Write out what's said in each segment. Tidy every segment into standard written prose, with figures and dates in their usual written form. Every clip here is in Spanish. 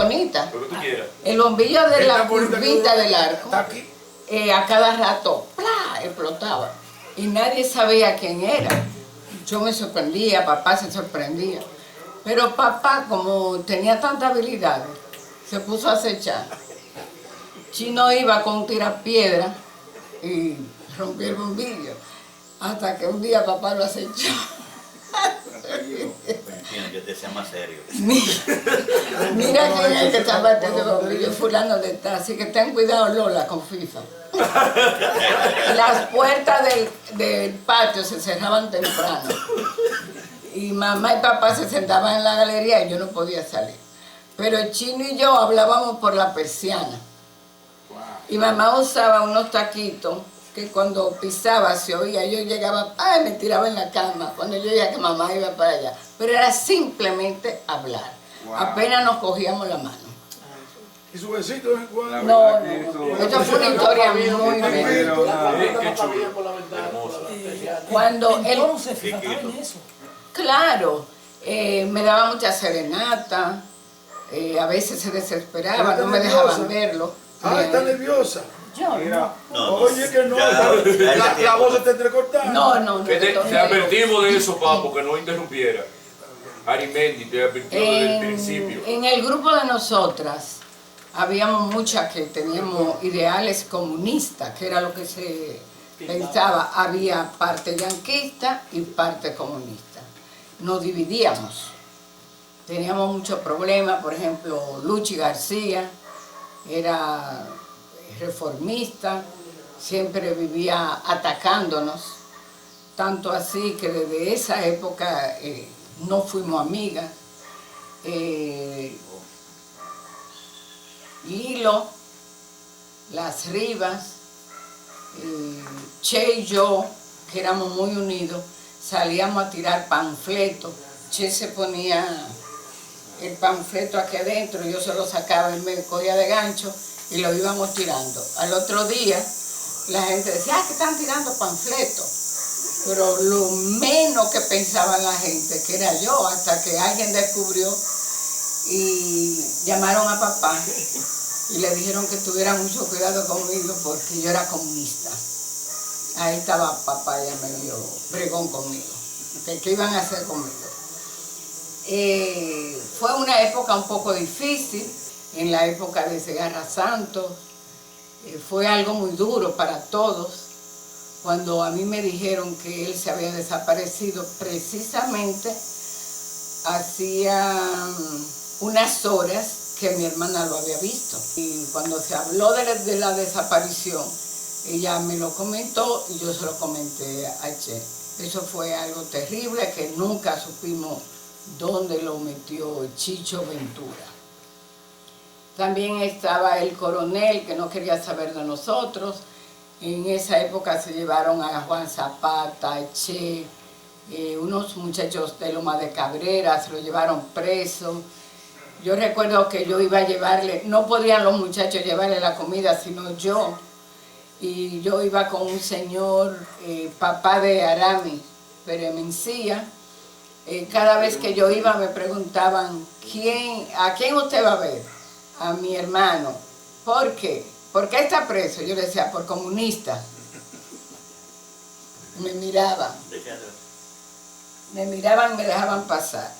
bonita. Lo que tú quieras. El bombillo de la bonita curvita que del arco, está aquí. a cada rato, ¡plá!, explotaba. Y nadie sabía quién era. Yo me sorprendía, papá se sorprendía. Pero papá, como tenía tanta habilidad, se puso a acechar. Chino iba con un tirapiedra y rompió el bombillo. Hasta que un día papá lo acechó. Chino, yo te sea más serio. Mira quién es el que está batiendo el bombillo, fulano de tal. Así que ten cuidado, Lola, con FIFA. Las puertas del patio se cerraban temprano. Y mamá y papá se sentaban en la galería y yo no podía salir. Pero el Chino y yo hablábamos por la persiana. Y mamá usaba unos taquitos que cuando pisaba se oía, yo llegaba, ay, me tiraba en la cama cuando yo veía que mamá iba para allá. Pero era simplemente hablar. Apenas nos cogíamos la mano. ¿Y su besito de vez en cuando? No. Esto fue una historia muy bella. Qué chulo. Cuando él... Entonces, fíjate en eso. Claro, me daba mucha serenata, a veces se desesperaba, no me dejaban verlo. Ah, está nerviosa. Yo, No, Oye, que no, ya, la voz está entrecortada. No. Te advertimos de eso, papo, que no interrumpiera. Arimendi te advirtió desde el principio. En el grupo de nosotras habíamos muchas que teníamos ideales comunistas, que era lo que se pensaba. Había parte yanquista y parte comunista. Nos dividíamos. Teníamos muchos problemas, por ejemplo, Luchi García era reformista, siempre vivía atacándonos, tanto así que desde esa época no fuimos amigas. Lilo, Las Rivas, Che y yo, que éramos muy unidos, salíamos a tirar panfletos. Che se ponía el panfleto aquí adentro, yo se lo sacaba, él me cogía de gancho y lo íbamos tirando. Al otro día la gente decía, que están tirando panfletos. Pero lo menos que pensaba la gente, que era yo, hasta que alguien descubrió y llamaron a papá y le dijeron que tuviera mucho cuidado conmigo porque yo era comunista. Ahí estaba papá ya medio bregón conmigo, ¿qué iban a hacer conmigo? Fue una época un poco difícil, en la época de Segarra Santos, fue algo muy duro para todos, cuando a mí me dijeron que él se había desaparecido precisamente hacía unas horas que mi hermana lo había visto. Y cuando se habló de la desaparición, ella me lo comentó y yo se lo comenté a Che. Eso fue algo terrible que nunca supimos dónde lo metió Chicho Ventura. También estaba el coronel que no quería saber de nosotros. En esa época se llevaron a Juan Zapata, a Che, unos muchachos de Loma de Cabrera, se lo llevaron preso. Yo recuerdo que yo iba a llevarle, no podían los muchachos llevarle la comida, sino yo. Y yo iba con un señor, papá de Arami, Pérez Mencía. Cada vez que yo iba me preguntaban, ¿a quién usted va a ver? A mi hermano. ¿Por qué? ¿Por qué está preso? Yo le decía, por comunista. Me miraban. Me miraban, me dejaban pasar.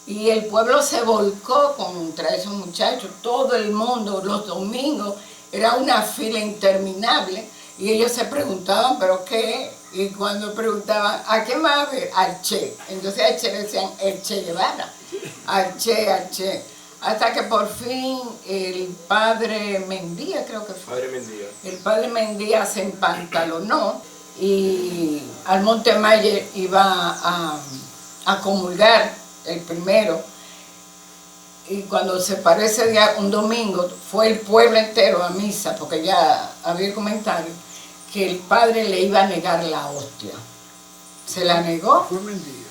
Y el pueblo se volcó contra esos muchachos. Todo el mundo, los domingos, era una fila interminable. Y ellos se preguntaban, ¿pero qué? Y cuando preguntaban, ¿a quién va a ver? Al Che. Entonces al Che le decían, el Che Guevara. Al Che, al Che. Hasta que por fin el padre Mendía, creo que fue. Padre Mendía. El padre Mendía se empantalonó y al Montemayor iba a comulgar el primero. Y cuando se paró ese día, un domingo, fue el pueblo entero a misa, porque ya había comentario que el padre le iba a negar la hostia. ¿Se la negó? Fue Mendía.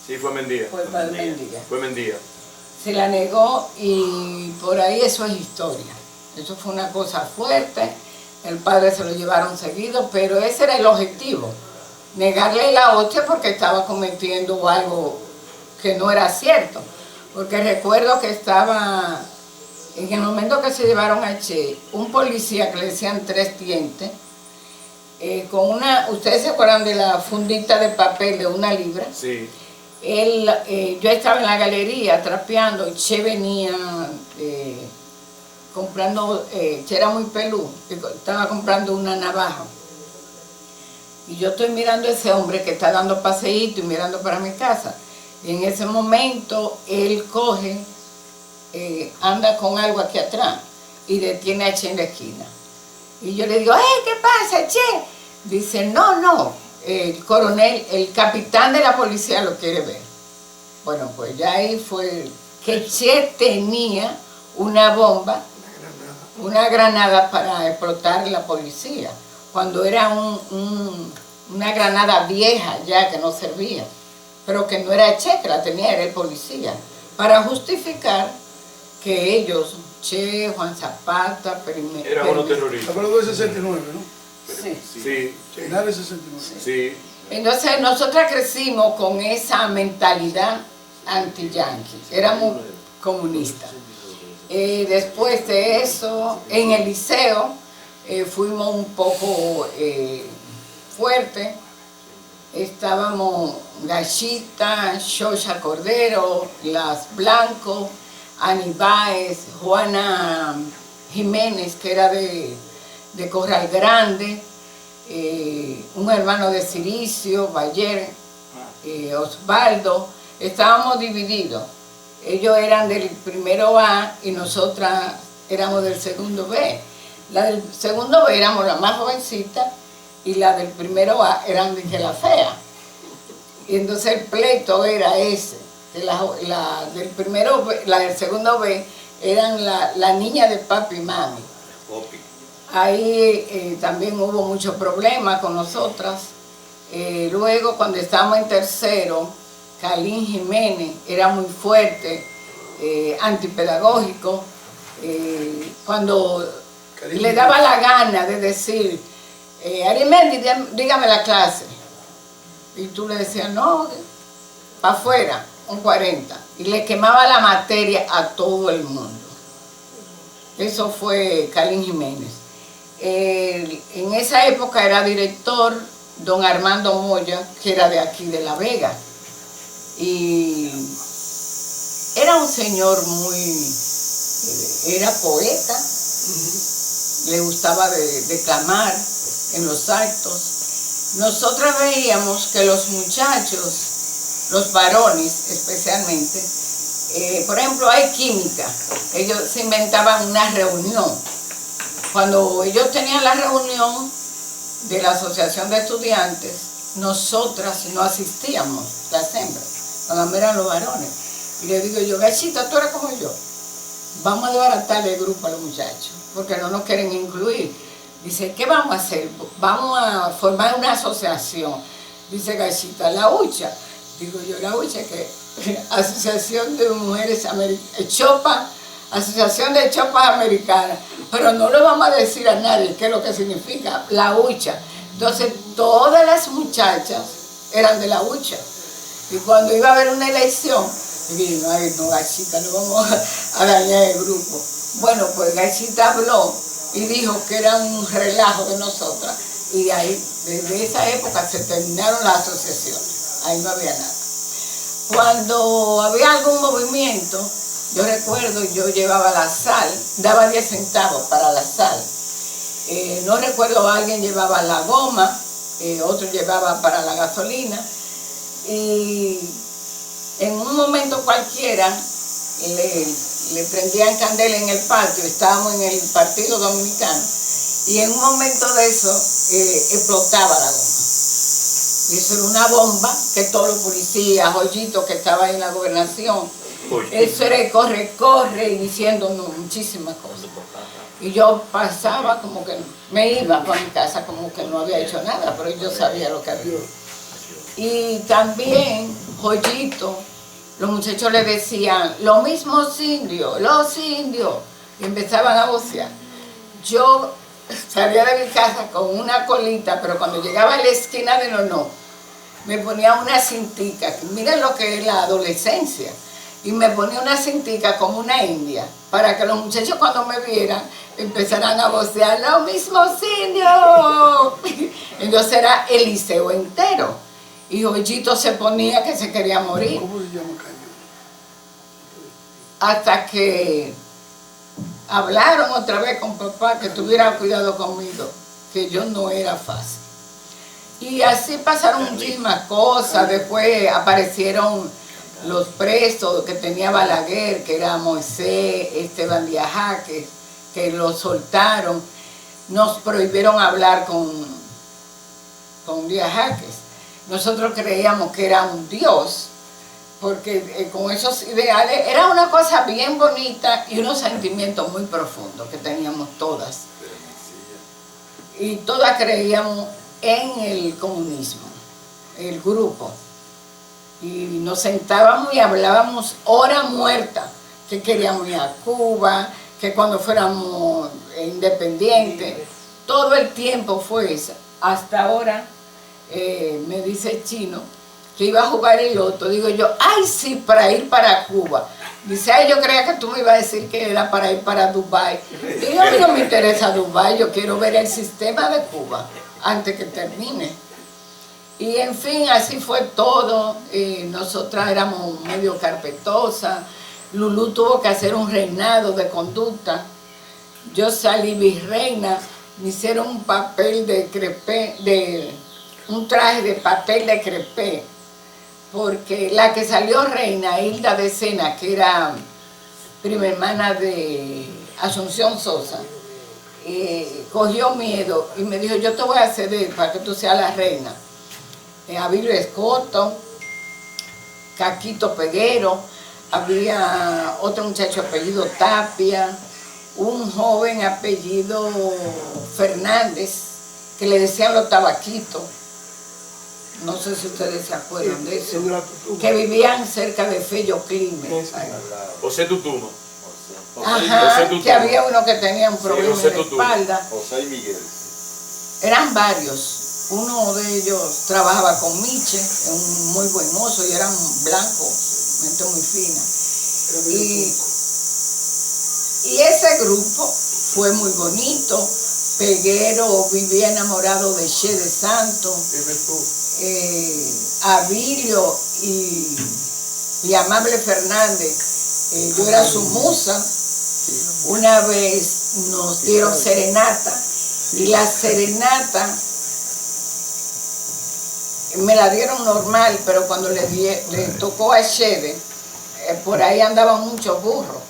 Sí, fue Mendía. Fue el padre Mendía. Fue Mendía. Se la negó y por ahí eso es historia. Eso fue una cosa fuerte, el padre se lo llevaron seguido, pero ese era el objetivo, negarle la hostia porque estaba cometiendo algo que no era cierto. Porque recuerdo que estaba En el momento que se llevaron a Che, un policía que le decían Tres Dientes, con una, ¿ustedes se acuerdan de la fundita de papel de 1 libra? Sí. Yo estaba en la galería trapeando y Che venía comprando, Che era muy peludo, estaba comprando una navaja. Y yo estoy mirando a ese hombre que está dando paseíto y mirando para mi casa. Y en ese momento él coge, anda con algo aquí atrás y detiene a Che en la esquina. Y yo le digo, ¿qué pasa, Che? Dice, no, el coronel, el capitán de la policía lo quiere ver. Bueno, pues ya ahí fue que Che tenía una bomba, una granada para explotar la policía, cuando era una granada vieja ya que no servía, pero que no era Che que la tenía, era el policía, para justificar que ellos, Che, Juan Zapata, Eran unos terroristas. Hablando del 69, ¿no? Sí. Final del 69. Sí. Entonces nosotras crecimos con esa mentalidad anti-yanqui, éramos comunistas. Después de eso, en el liceo fuimos un poco fuertes. Estábamos Gachita, Xoxa Cordero, Las Blanco, Aníbáez, Juana Jiménez, que era de Corral Grande, un hermano de Ciricio, Bayer, Osvaldo. Estábamos divididos. Ellos eran del primero A y nosotras éramos del segundo B. La del segundo B éramos la más jovencita y la del primero A eran de la fea. Y entonces el pleito era ese, que la del primero B, la del segundo B eran la niña de papi y mami. Ahí también hubo muchos problemas con nosotras. Luego cuando estábamos en tercero, Calín Jiménez era muy fuerte, antipedagógico, cuando le daba la gana de decir, Arimendi, dígame la clase, y tú le decías, no, para afuera, un 40, y le quemaba la materia a todo el mundo. Eso fue Calín Jiménez. En esa época era director don Armando Moya, que era de aquí, de La Vega. Y era un señor era poeta, le gustaba declamar en los actos. Nosotros veíamos que los muchachos, los varones especialmente, por ejemplo hay química, ellos se inventaban una reunión. Cuando ellos tenían la reunión de la Asociación de Estudiantes, nosotras no asistíamos, las hembras. Cuando eran los varones. Y le digo yo, Gachita, tú eres como yo. Vamos a desbaratar el grupo a los muchachos, porque no nos quieren incluir. Dice, ¿qué vamos a hacer? Vamos a formar una asociación. Dice Gachita, la UCHA. Digo yo, la UCHA, que Asociación de Mujeres Americanas, Chopa, Asociación de Chopas Americanas. Pero no le vamos a decir a nadie qué es lo que significa la UCHA. Entonces, todas las muchachas eran de la UCHA. Y cuando iba a haber una elección, digo, ay, no, Gachita, no vamos a dañar el grupo. Bueno, pues Gachita habló y dijo que era un relajo de nosotras. Y de ahí, desde esa época, se terminaron las asociaciones. Ahí no había nada. Cuando había algún movimiento, yo recuerdo, yo llevaba la sal, daba 10 centavos para la sal. No recuerdo, alguien llevaba la goma, otro llevaba para la gasolina. Y en un momento cualquiera le prendían candela en el patio, estábamos en el Partido Dominicano, y en un momento de eso explotaba la goma. Y eso era una bomba que todos los policías, Joyito que estaba ahí en la gobernación, eso era el corre y diciendo muchísimas cosas. Y yo pasaba como que me iba para mi casa como que no había hecho nada, pero yo sabía lo que había. Y también, Joyito, los muchachos le decían, los mismos indios, los indios, y empezaban a vocear. Yo salía de mi casa con una colita, pero cuando llegaba a la esquina de Nonó, me ponía una cintica. Miren lo que es la adolescencia. y me ponía una cintica como una india, para que los muchachos cuando me vieran empezaran a vocear, ¡los mismos indios! Entonces era el liceo entero. Y Joyito se ponía que se quería morir. ¿Cómo se llama cañón? Hasta que hablaron otra vez con papá que tuviera cuidado conmigo, que yo no era fácil. Y así pasaron muchísimas cosas. Después aparecieron los presos que tenía Balaguer, que era Moisés, Esteban Díaz Jaques, que lo soltaron. Nos prohibieron hablar con Díaz Jaques. Nosotros creíamos que era un dios, porque con esos ideales era una cosa bien bonita y unos sentimientos muy profundos que teníamos todas. Y todas creíamos en el comunismo, el grupo. Y nos sentábamos y hablábamos hora muerta, que queríamos ir a Cuba, que cuando fuéramos independientes, todo el tiempo fue eso. Hasta ahora me dice el chino que iba a jugar el loto, digo yo, ay sí, para ir para Cuba. Dice, ay, yo creía que tú me ibas a decir que era para ir para Dubái. Y yo, a mí no me interesa Dubái, yo quiero ver el sistema de Cuba antes que termine. Y en fin, así fue todo. Nosotras éramos medio carpetosas. Lulú tuvo que hacer un reinado de conducta. Yo salí virreina, me hicieron un papel de crepé, un traje de papel de crepé, porque la que salió reina, Hilda de Sena, que era prima hermana de Asunción Sosa, cogió miedo y me dijo, yo te voy a ceder para que tú seas la reina. Abilio Escoto, Caquito Peguero, había otro muchacho apellido Tapia, un joven apellido Fernández, que le decían los tabaquitos, no sé si ustedes se acuerdan de eso, que vivían cerca de Fello Climen. José Tutuma. Ajá, José Tutuma. que había uno que tenía un problema José en la Tutuma. espalda. José y Miguel. Eran varios. Uno de ellos trabajaba con Miche, un muy buen mozo, y era un blanco, gente muy fina. Y ese grupo fue muy bonito. Peguero vivía enamorado de Che de Santo. Abilio y Amable Fernández, yo era su musa. Una vez nos dieron serenata y la serenata me la dieron normal, pero cuando le tocó a Chede, por ahí andaban muchos burros.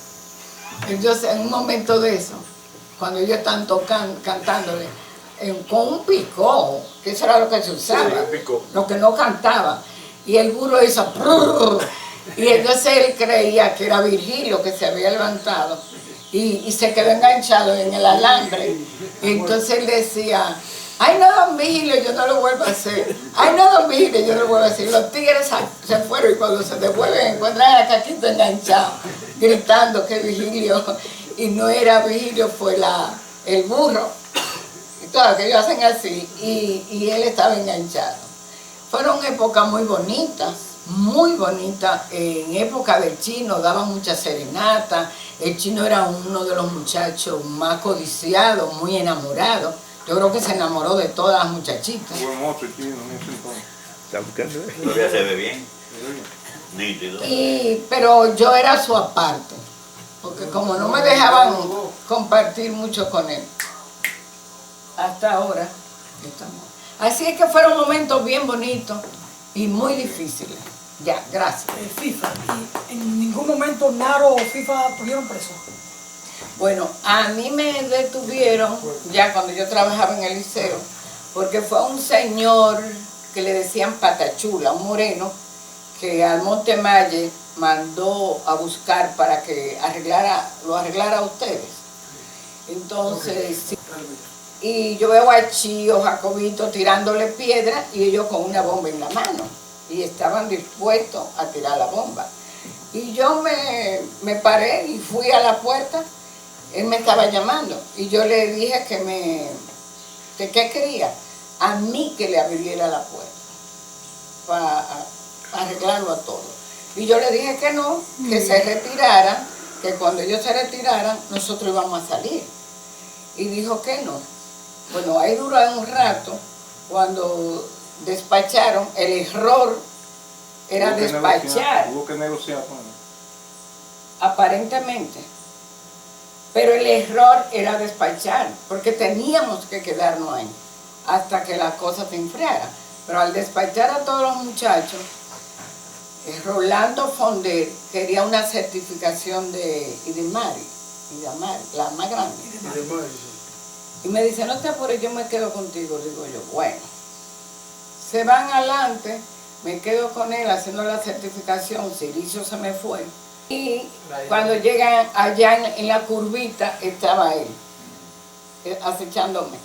Entonces, en un momento de eso, cuando ellos están cantándole, con un picó, que eso era lo que se usaba, lo que no cantaba, y el burro hizo prrr, y entonces él creía que era Virgilio que se había levantado y se quedó enganchado en el alambre, y entonces él decía, ay no, don Virgilio, yo no lo vuelvo a hacer, ay no, don Virgilio, yo no lo vuelvo a hacer. Los tigres se fueron y cuando se devuelven encuentran a Caquito enganchado, gritando que Virgilio, y no era Virgilio, fue el burro. Todo que ellos hacen así, y él estaba enganchado. Fueron épocas muy bonitas, en época del Chino daban muchas serenatas, el Chino era uno de los muchachos más codiciados, muy enamorado. Yo creo que se enamoró de todas las muchachitas. Buen mozo el Chino en ese entonces. Todavía se ve bien. Nítido. Pero yo era su aparte, porque como no me dejaban compartir mucho con él. Hasta ahora estamos. Así es que fueron momentos bien bonitos y muy difíciles. Ya, gracias. FIFA, y en ningún momento Naro o FIFA tuvieron preso. Bueno, a mí me detuvieron ya cuando yo trabajaba en el liceo, porque fue un señor que le decían Patachula, un moreno, que al Monte Malle mandó a buscar para que lo arreglara a ustedes. Entonces, sí. Y yo veo a Chío, Jacobito tirándole piedra y ellos con una bomba en la mano. Y estaban dispuestos a tirar la bomba. Y yo me paré y fui a la puerta. Él me estaba llamando y yo le dije que qué quería. A mí que le abriera la puerta para arreglarlo a todo. Y yo le dije que no, que se retiraran, que cuando ellos se retiraran, nosotros íbamos a salir. Y dijo que no. Bueno, ahí duró un rato, cuando despacharon, el error era despachar. Hubo que negociar con él. Aparentemente. Pero el error era despachar, porque teníamos que quedarnos ahí hasta que la cosa se enfriara. Pero al despachar a todos los muchachos, Rolando Fonder quería una certificación de Idemari, la más grande. Y me dice, no te apures, yo me quedo contigo. Digo yo, bueno. Se van adelante, me quedo con él haciendo la certificación, Ciricio se me fue. Y cuando llegan allá en la curvita, estaba él, acechándome.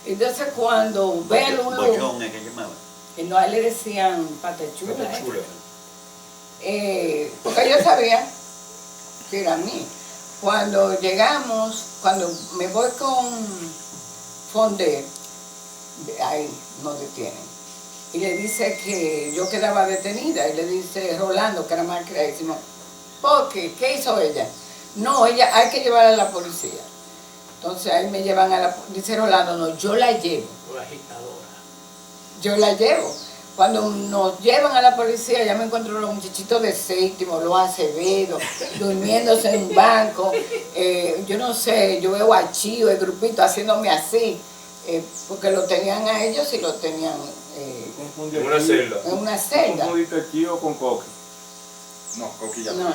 Entonces cuando ve el uno... Bochón, ¿es que llamaba? No, a él le decían patachula. Porque yo sabía que era a mí. Cuando llegamos, cuando me voy con Fonder, ahí nos detienen. Y le dice que yo quedaba detenida. Y le dice Rolando, que era más creísimo, ¿por qué? ¿Qué hizo ella? No, ella hay que llevarla a la policía. Entonces ahí me llevan a la policía. Dice Rolando, no, yo la llevo. Yo la llevo. Cuando nos llevan a la policía, ya me encuentro los muchachitos de Séptimo, los Acevedo, durmiéndose en un banco. Yo no sé, yo veo a Chío, el grupito, haciéndome así, porque lo tenían a ellos y lo tenían en una celda. En una celda. ¿Confundiste a Chío con Coqui? No, Coqui ya No.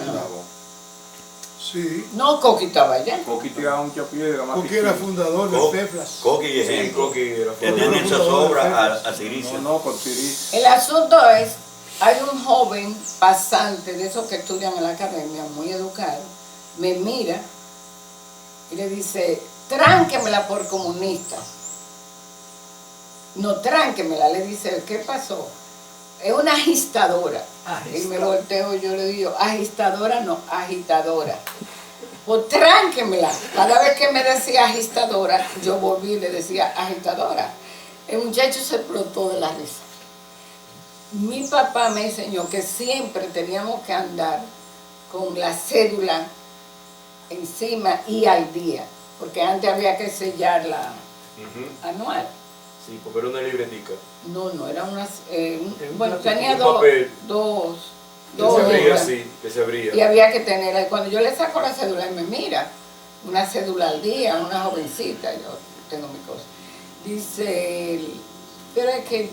Sí. No, Coqui estaba allá. Coqui tiraba mucha piedra. Coqui era fundador de Feflas. Coqui y Sí, ejemplo. Coqui era Que tienen esa sobra a Ciricio. No, con Ciricio. El asunto es, hay un joven pasante de esos que estudian en la academia, muy educado, me mira y le dice, tránquemela por comunista. No, tránquemela, le dice, ¿qué pasó? Es una agitadora. Y me volteo, yo le digo, agitadora no, agitadora. Pues tránquemela. Cada vez que me decía agitadora, yo volví y le decía agitadora. El muchacho se explotó de la risa. Mi papá me enseñó que siempre teníamos que andar con la cédula encima y al día, porque antes había que sellarla anual. Sí, porque era una libretica. No, era una... bueno, un tenía papel. dos Que se abría hojas. así, que se abría. Y había que tenerla. Y cuando yo le saco la cédula, él me mira, una cédula al día, una jovencita, yo tengo mi cosa. Dice, pero es que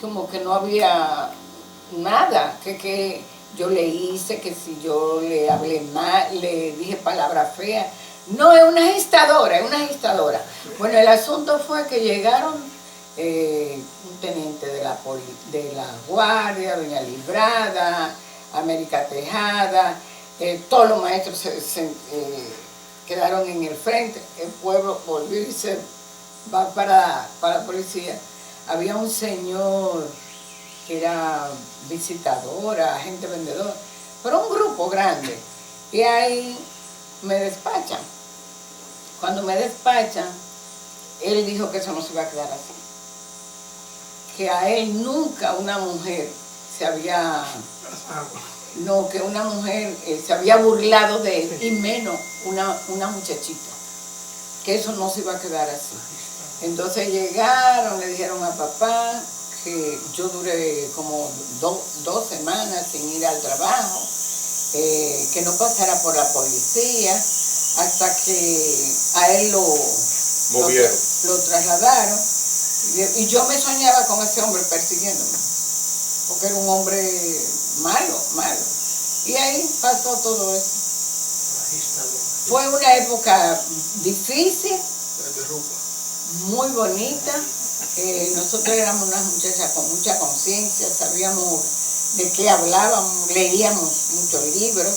como que no había nada, que yo le hice, que si yo le hablé mal, le dije palabras feas. No, es una agitadora, es una agitadora. Bueno, el asunto fue que llegaron un teniente de la Guardia, doña Librada, América Tejada, todos los maestros se quedaron en el frente, el pueblo volvió y se va para la policía. Había un señor que era visitadora, agente vendedor, pero un grupo grande, y ahí me despachan. Cuando me despachan, él dijo que eso no se iba a quedar así, que a él nunca una mujer se había, no, que una mujer se había burlado de él, y menos una muchachita, que eso no se iba a quedar así. Entonces llegaron, le dijeron a papá que yo duré como dos semanas sin ir al trabajo, que no pasara por la policía, hasta que a él lo trasladaron. Y yo me soñaba con ese hombre persiguiéndome, porque era un hombre malo. Y ahí pasó todo eso. Fue una época difícil, muy bonita. Nosotros éramos unas muchachas con mucha conciencia, sabíamos de qué hablábamos, leíamos muchos libros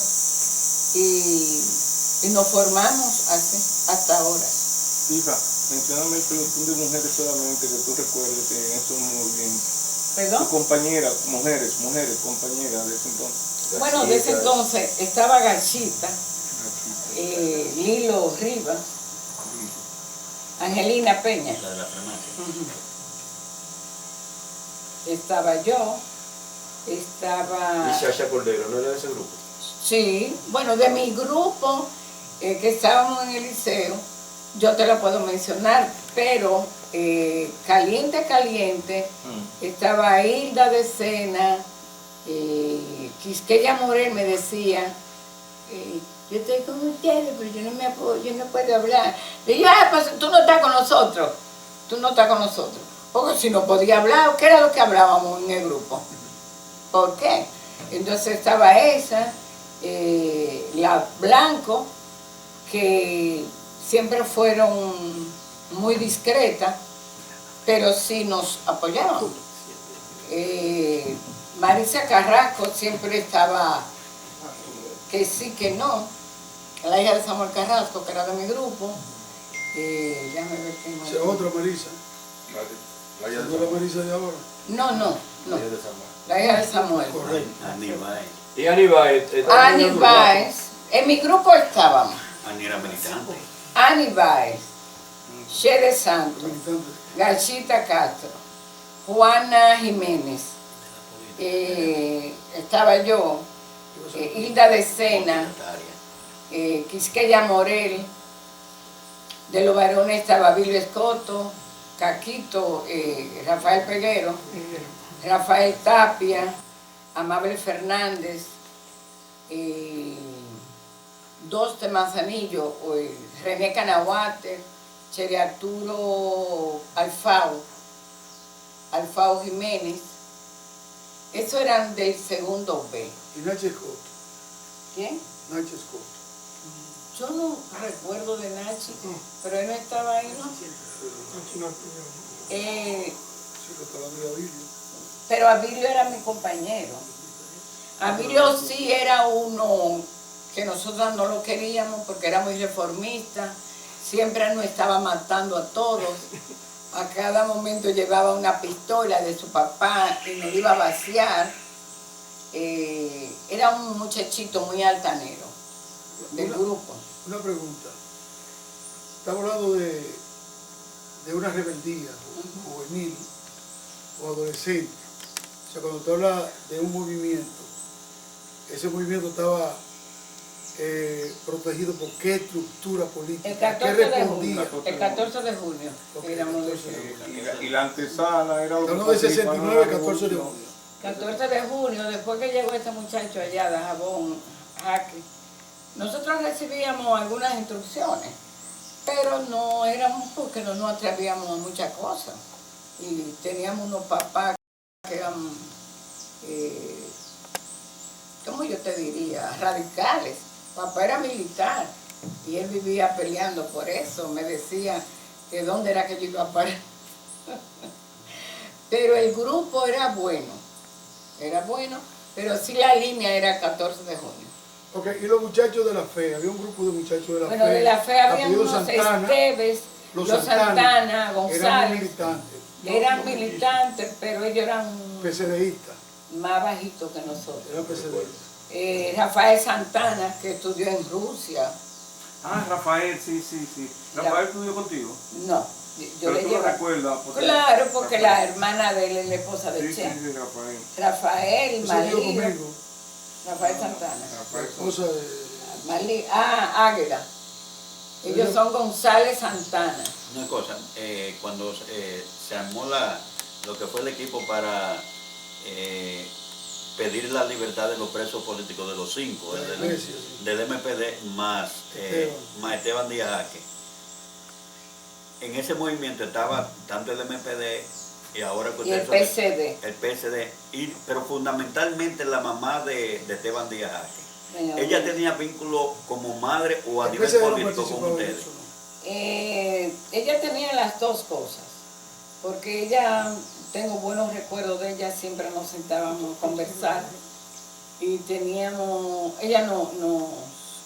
y nos formamos así hasta ahora. Hija, mencióname el pelotón de mujeres solamente que tú recuerdes que en estos movimientos. ¿Perdón? Tu compañera, mujeres, compañeras de ese entonces. Bueno, de ese entonces estaba Gachita, Lilo Rivas, Angelina Peña. La de la farmacia. Estaba yo, estaba... Y Sasha Cordero, ¿no era de ese grupo? Sí, bueno, de mi grupo, que estábamos en el liceo, yo te lo puedo mencionar, pero caliente, estaba Hilda de Sena, Quisqueya Morel me decía, yo estoy con ustedes, pero yo no puedo hablar. Le digo, pues tú no estás con nosotros, porque si no podía hablar, ¿qué era lo que hablábamos en el grupo? ¿Por qué? Entonces estaba esa, la Blanco, que siempre fueron muy discretas, pero sí nos apoyaban. Marisa Carrasco siempre estaba que sí, que no. La hija de Samuel Carrasco, que era de mi grupo. Déjame ver qué más. Esa otra Marisa. La hija ¿No es la Marisa de ahora? No. de Samuel. La hija de Samuel. Correcto. Aníbal. Y Aníbal. Ani Báez. En mi grupo estábamos Ani era militante. Ani Báez, Shede Santos, Militante. Gachita Castro, Juana Jiménez, estaba yo, Hilda de Sena, Quisqueya Morel, de los varones estaba Bilio Escoto, Caquito, Rafael Peguero, Rafael Tapia, Amable Fernández, dos de Manzanillo, René Canahuate, Cheri Arturo Alfao Jiménez. Esos eran del segundo B. Y Nacho Escoto. ¿Quién? Nacho Escoto. Yo no recuerdo de Nachi, pero él no estaba ahí, ¿no? Sí, lo estaba hablando de Avilio. Pero Abilio era mi compañero. Abilio sí era uno que nosotros no lo queríamos porque era muy reformista, siempre nos estaba matando a todos, a cada momento llevaba una pistola de su papá y nos iba a vaciar. Era un muchachito muy altanero del grupo. Una pregunta. Estamos hablando de una rebeldía juvenil o adolescente. O sea, cuando tú hablas de un movimiento, ese movimiento estaba protegido por qué estructura política, El ¿qué 14 de respondía? junio, el 14 de junio, Ok, éramos 14 de junio. Y la antesala era lo que Estamos de participaba en la 69, 14 de revolución. junio. 14 de junio, después que llegó este muchacho allá de Jabón, Jaque, nosotros recibíamos algunas instrucciones, pero no éramos porque no nos atrevíamos a muchas cosas. Y teníamos unos papás que eran, ¿cómo yo te diría? Radicales. Papá era militar y él vivía peleando por eso. Me decía que dónde era que yo iba a parar. Pero el grupo era bueno, pero sí la línea era 14 de junio. Ok, y los muchachos de la fe, había un grupo de muchachos de la fe. Bueno, de la fe había apellido unos Santana, Esteves, los Santana, eran muy González, militantes. eran militantes, pero ellos eran PCDistas, más bajitos que nosotros. eran PCDistas. Rafael Santana, que estudió en Rusia, Ah, Rafael, sí. Rafael estudió contigo. no, yo Pero le tú lo llevo. recuerdas. Claro, porque Rafael. la hermana de él es la esposa de Sí, Che. Rafael. Rafael, Eso dio Malí, conmigo, Rafael Santana. la Rafael. esposa de... Malí, Águila. Ellos son González Santana. Una cosa, cuando se armó lo que fue el equipo para pedir la libertad de los presos políticos, de los 5, del MPD más Esteban Díaz Jaque. En ese movimiento estaba tanto el MPD y ahora que Y el ustedes PCD. el PSD, pero fundamentalmente la mamá de Esteban Díaz Jaque. Señor. ¿Ella tenía vínculo como madre o a El nivel PCD no político con participaba en ustedes? eso, ¿no? Ella tenía las dos cosas, porque ella, tengo buenos recuerdos de ella, siempre nos sentábamos a conversar y ella nos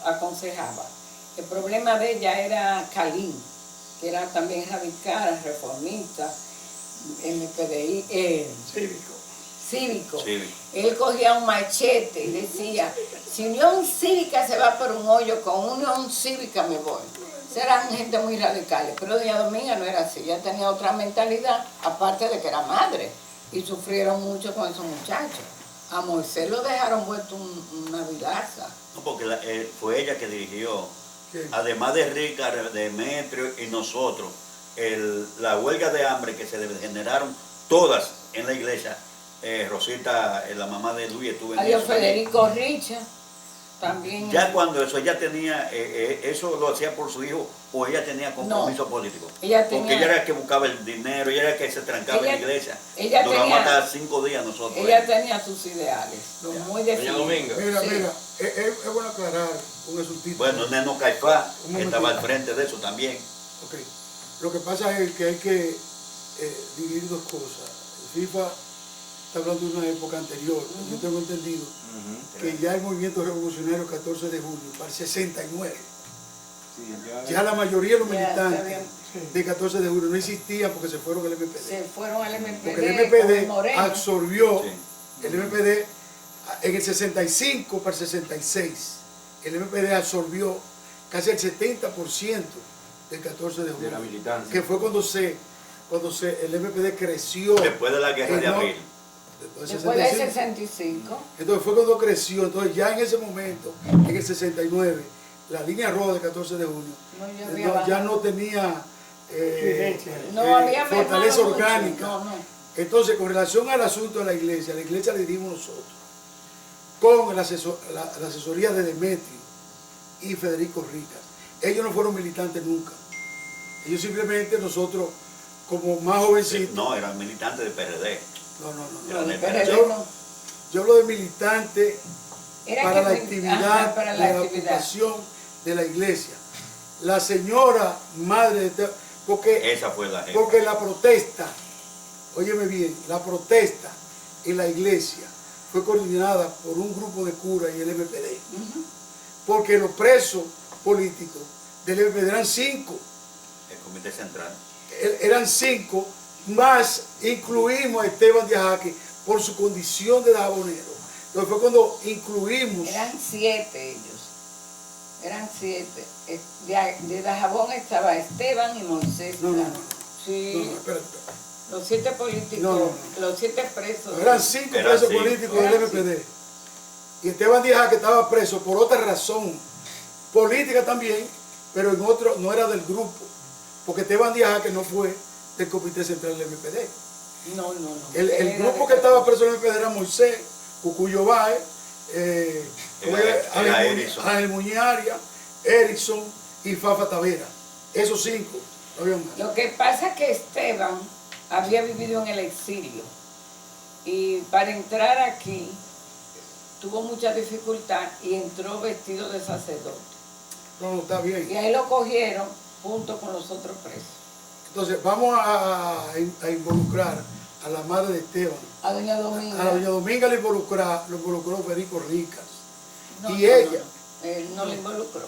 aconsejaba. El problema de ella era Calín, que era también radical, reformista, MPDI, cívico. Él cogía un machete y decía, si Unión Cívica se va por un hoyo, con Unión Cívica me voy. Eran gente muy radicales, pero doña Dominga no era así, ella tenía otra mentalidad, aparte de que era madre, y sufrieron mucho con esos muchachos. A Moisés lo dejaron vuelto una vilaza. No, porque fue ella que dirigió, ¿Quién? además de Rica, Demetrio y nosotros, la huelga de hambre que se generaron todas en la iglesia. Rosita, la mamá de Luis, estuvo en Adiós, eso también. Federico Richa, también. Ya cuando eso, ella tenía, eso lo hacía por su hijo, o ella tenía compromiso político. Ella porque tenía, ella era la que buscaba el dinero, ella era la que se trancaba en la iglesia. Ella duramos tenía, hasta 5 días nosotros. ella tenía sus ideales, muy Doña definidos. Dominga. Mira, Sí. mira, es bueno aclarar un asunto. Bueno, Neno Caifás, Un que momentito. estaba al frente de eso también. Ok. Lo que pasa es que hay que dividir dos cosas. El FIFA está hablando de una época anterior. Yo tengo entendido que ya el movimiento revolucionario 14 de julio, para el 69, Sí, ya la mayoría de los Ya, militantes está bien. de 14 de julio no existían porque se fueron al MPD. Se fueron al MPD, Porque el con MPD Moreno. absorbió, Sí. el MPD en el 65 para el 66, el MPD absorbió casi el 70% del 14 de julio. De la militancia. Que fue cuando el MPD creció. Después de la guerra de no- abril. Después del Después del 65. 65. Entonces fue cuando creció. Entonces ya en ese momento, en el 69, la línea roja del 14 de julio No, yo había ya bajado. no tenía No había fortaleza mermado mucho. orgánica. No, no. Entonces, con relación al asunto de la iglesia le dimos nosotros, con la asesoría de Demetrio y Federico Ricas. Ellos no fueron militantes nunca. Ellos simplemente, nosotros, como más jovencitos. No, eran militantes del PRD. No. No, Era el PRD Yo- no. Yo hablo de militantes Era para que la fue- actividad ajá, para la de la actividad. ocupación de la iglesia. La señora madre de porque Esa fue la jefa. Porque la protesta, óyeme bien, la protesta en la iglesia fue coordinada por un grupo de curas y el MPD. Porque los presos políticos del MPD eran 5. El comité central. Eran 5, más incluimos a Esteban Díaz Jaque por su condición de dajabonero. Entonces fue cuando incluimos. Eran 7 ellos. Eran 7. De Dajabón estaba Esteban y Moisés. No. Sí. No, espérate. Los 7 políticos, No. los 7 presos. Eran 5 Eran presos 5. políticos del Eran MPD. Y Esteban Díaz Jaque estaba preso por otra razón, política también, pero en otro, no era del grupo. Porque Esteban Díaz Jaque no fue del comité central del MPD. No. El Era grupo de- que estaba preso en el MPD era Moisés, Cucuyo Báez, Era Erickson. Ángel Muñaria, Erickson y Fafa Tavera. Esos 5, no había más. Lo que pasa es que Esteban había vivido en el exilio y para entrar aquí tuvo mucha dificultad y entró vestido de sacerdote. No, está bien. Y ahí lo cogieron junto con los otros presos. Entonces vamos a involucrar a la madre de Esteban. A doña Dominga. A doña Dominga lo involucró Federico Ricas. No, y no, ella. no, él no le involucró.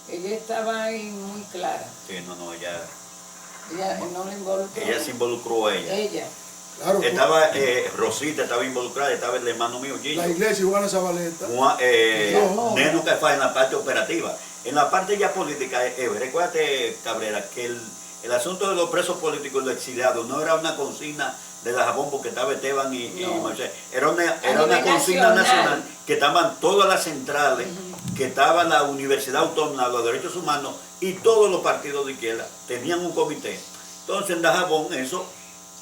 Ella estaba ahí muy clara. Sí, no, Ella no le involucró. ella se involucró a ella. Ella. Claro, Estaba Rosita, estaba involucrada, estaba el hermano mío, Gillo. la iglesia Juana Zabaleta. Juan, Neno Caifás en la parte operativa. En la parte ya política, recuérdate, Cabrera, que el asunto de los presos políticos y los exiliados no era una consigna de Dajabón porque estaba Esteban y Moisés. Era una nivel consigna nacional. nacional que estaban todas las centrales, que estaba la Universidad Autónoma de los Derechos Humanos y todos los partidos de izquierda tenían un comité. Entonces en Dajabón eso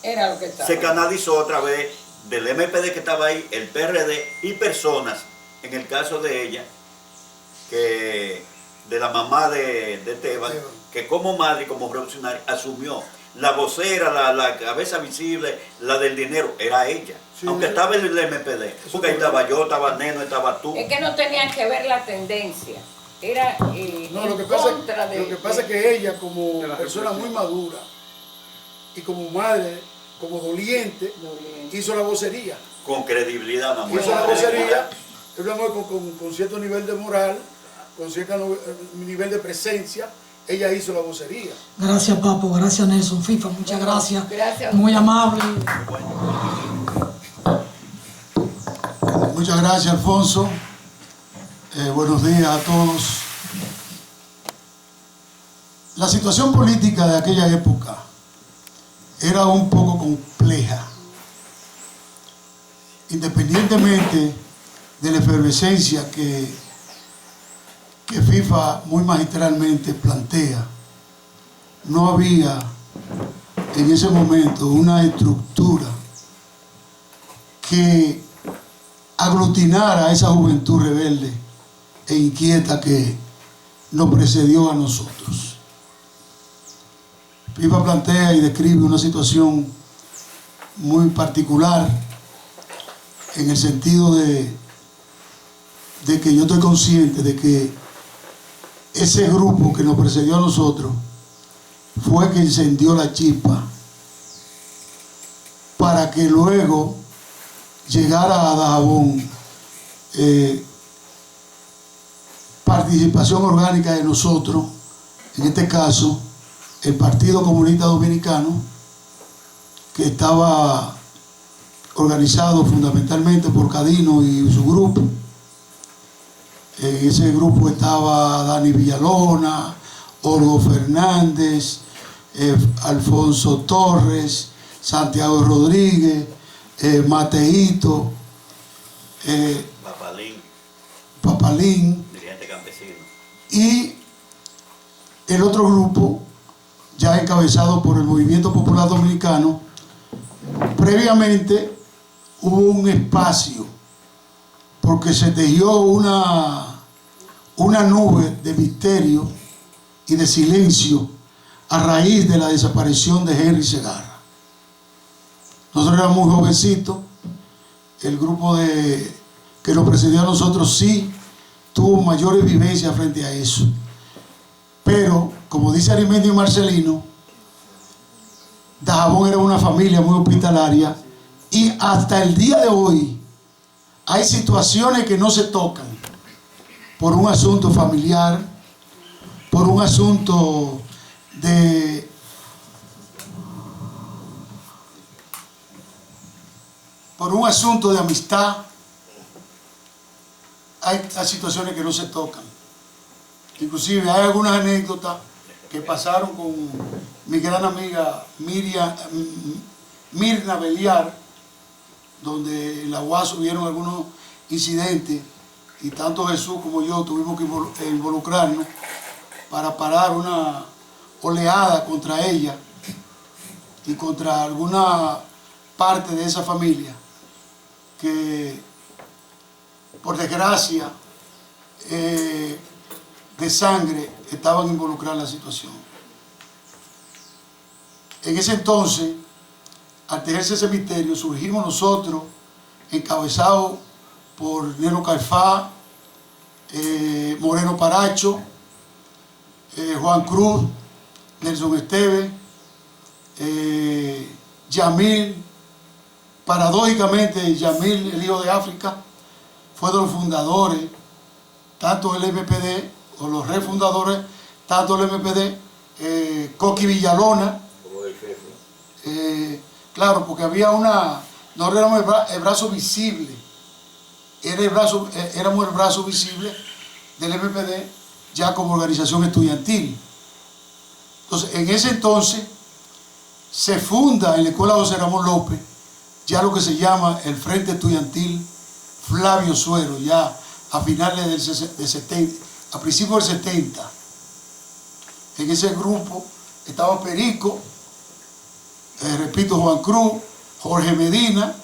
Era lo que estaba. se canalizó a través del MPD que estaba ahí, el PRD y personas, en el caso de ella, que de la mamá de Esteban, que como madre y como revolucionaria asumió la vocera, la cabeza visible, la del dinero, era ella. Sí. Aunque estaba el MPD, porque ahí estaba yo, estaba Neno, estaba tú. Es que no tenían que ver la tendencia. Era No, en lo que contra de... pasa es que ella, como persona muy madura y como madre, como doliente, hizo la vocería. Con credibilidad, una mujer Hizo la con vocería, credibilidad. es una mujer con cierto nivel de moral, con cierto nivel de presencia. Ella hizo la vocería. Gracias, Papo. Gracias, Nelson FIFA. Muchas gracias. Gracias. Muy amable. Muchas gracias, Alfonso. Buenos días a todos. La situación política de aquella época era un poco compleja. independientemente de la efervescencia que FIFA muy magistralmente plantea, no había en ese momento una estructura que aglutinara a esa juventud rebelde e inquieta que nos precedió a nosotros. FIFA plantea y describe una situación muy particular en el sentido de que yo estoy consciente de que ese grupo que nos precedió a nosotros fue que encendió la chispa para que luego llegara a Dajabón participación orgánica de nosotros, en este caso el Partido Comunista Dominicano, que estaba organizado fundamentalmente por Cadino y su grupo. En ese grupo estaba Dani Villalona, Olgo Fernández, Alfonso Torres, Santiago Rodríguez, Mateito, Papalín, dirigente campesino, y el otro grupo ya encabezado por el Movimiento Popular Dominicano. Previamente hubo un espacio porque se tejió una nube de misterio y de silencio a raíz de la desaparición de Henry Segarra. Nosotros éramos muy jovencitos, el grupo que nos precedió a nosotros sí tuvo mayores vivencias frente a eso. Pero, como dice Arimendio y Marcelino, Dajabón era una familia muy hospitalaria y hasta el día de hoy hay situaciones que no se tocan por un asunto familiar, por un asunto de amistad. Hay Situaciones que no se tocan. Inclusive hay algunas anécdotas que pasaron con mi gran amiga Mirna Beliar, donde en la UAS hubieron algunos incidentes y tanto Jesús como yo tuvimos que involucrarnos para parar una oleada contra ella y contra alguna parte de esa familia que, por desgracia, de sangre estaban involucradas en la situación. En ese entonces, al tejerse ese misterio, surgimos nosotros, encabezados por Nero Caifá, Moreno Paracho, Juan Cruz, Nelson Esteve, Yamil. Paradójicamente, Yamil, el hijo de África, fue de los fundadores, tanto del MPD, o los refundadores, tanto del MPD, Coqui Villalona, como del jefe. Claro, porque había no éramos el brazo visible, éramos el brazo visible del MPD ya como organización estudiantil. Entonces, en ese entonces se funda en la Escuela José Ramón López ya lo que se llama el Frente Estudiantil Flavio Suero, ya a finales del 70, a principios del 70. En ese grupo estaba Perico, repito, Juan Cruz, Jorge Medina,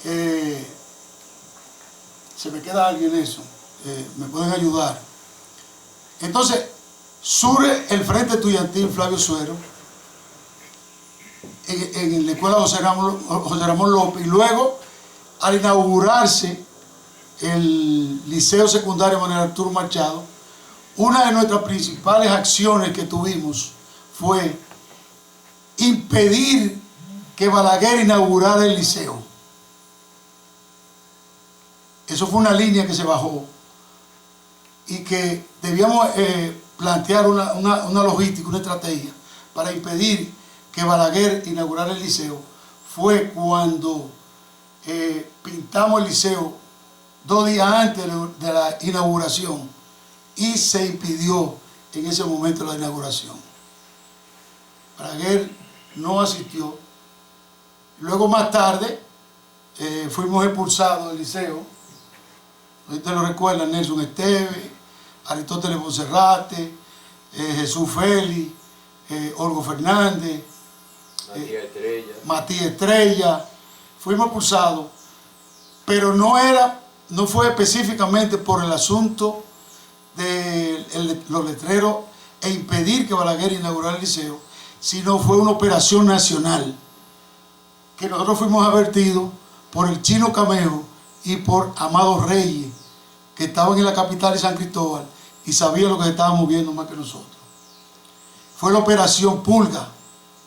se me queda alguien eso, me pueden ayudar. Entonces surge el Frente Estudiantil Flavio Suero en la Escuela José Ramón López, y luego al inaugurarse el Liceo Secundario Manuel Arturo Machado, una de nuestras principales acciones que tuvimos fue impedir que Balaguer inaugurara el liceo. Eso fue una línea que se bajó y que debíamos plantear una logística, una estrategia para impedir que Balaguer inaugurara el liceo. Fue cuando pintamos el liceo 2 días antes de la inauguración y se impidió en ese momento la inauguración. Balaguer no asistió. Luego, más tarde, fuimos expulsados del liceo. Ustedes lo recuerdan, Nelson Esteve, Aristóteles Monserrate, Jesús Félix, Olgo Fernández, Matías Estrella. Fuimos expulsados, pero no fue específicamente por el asunto de los letreros e impedir que Balaguer inaugurara el liceo, sino fue una operación nacional que nosotros fuimos advertidos por el Chino Camejo y por Amado Reyes, que estaban en la capital de San Cristóbal y sabían lo que se estaba moviendo más que nosotros. Fue la operación Pulga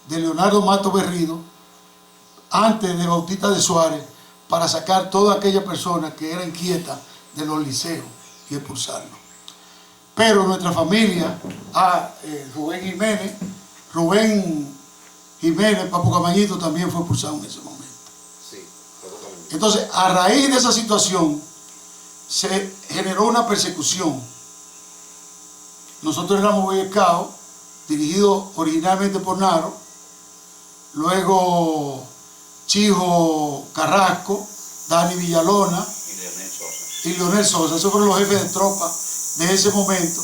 de Leonardo Matos Berrido, antes de Bautista de Suárez, para sacar toda aquella persona que era inquieta de los liceos y expulsarlos. Pero nuestra familia, Rubén Jiménez, Papo Camañito, también fue expulsado en ese momento. Entonces, a raíz de esa situación, se generó una persecución. Nosotros éramos Boy Scout, dirigido originalmente por Naro, luego Chijo Carrasco, Dani Villalona y Leonel Sosa. Esos fueron los jefes de tropa de ese momento.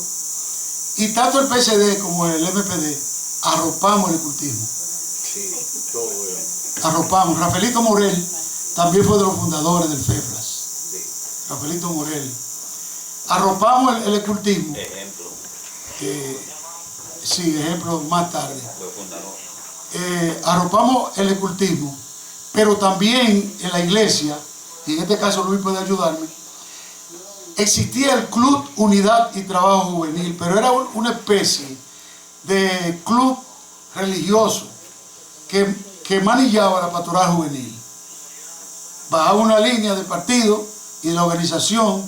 Y tanto el PSD como el MPD arropamos el ocultismo. Arropamos. Rafaelito Morel también fue de los fundadores del FEFRAS. Rafaelito Morel. Arropamos el ocultismo. Ejemplo. Sí, ejemplo más tarde. Arropamos el ocultismo, pero también en la iglesia, y en este caso Luis puede ayudarme, existía el Club Unidad y Trabajo Juvenil, pero era una especie de club religioso que manillaba la pastoral juvenil. Bajaba una línea del partido y de la organización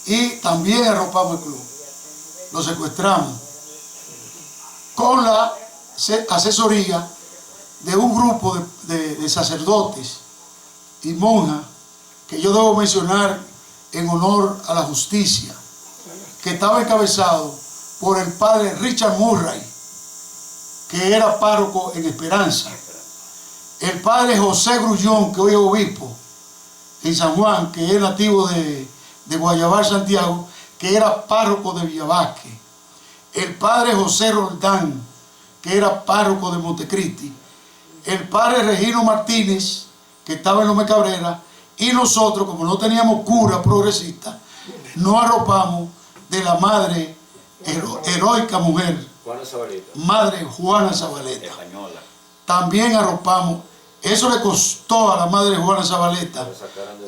y también arropamos el club. Lo secuestramos con la asesoría de un grupo de sacerdotes y monjas que yo debo mencionar en honor a la justicia, que estaba encabezado por el padre Richard Murray, que era párroco en Esperanza, el padre José Grullón, que hoy es obispo en San Juan, que es nativo de Guayabal, Santiago, que era párroco de Villavasque, el padre José Roldán, que era párroco de Montecristi, el padre Regino Martínez, que estaba en López Cabrera, y nosotros, como no teníamos cura progresista, nos arropamos de la madre heroica mujer, madre Juana Zabaleta. Española. También arropamos. Eso le costó a la madre Juana Zabaleta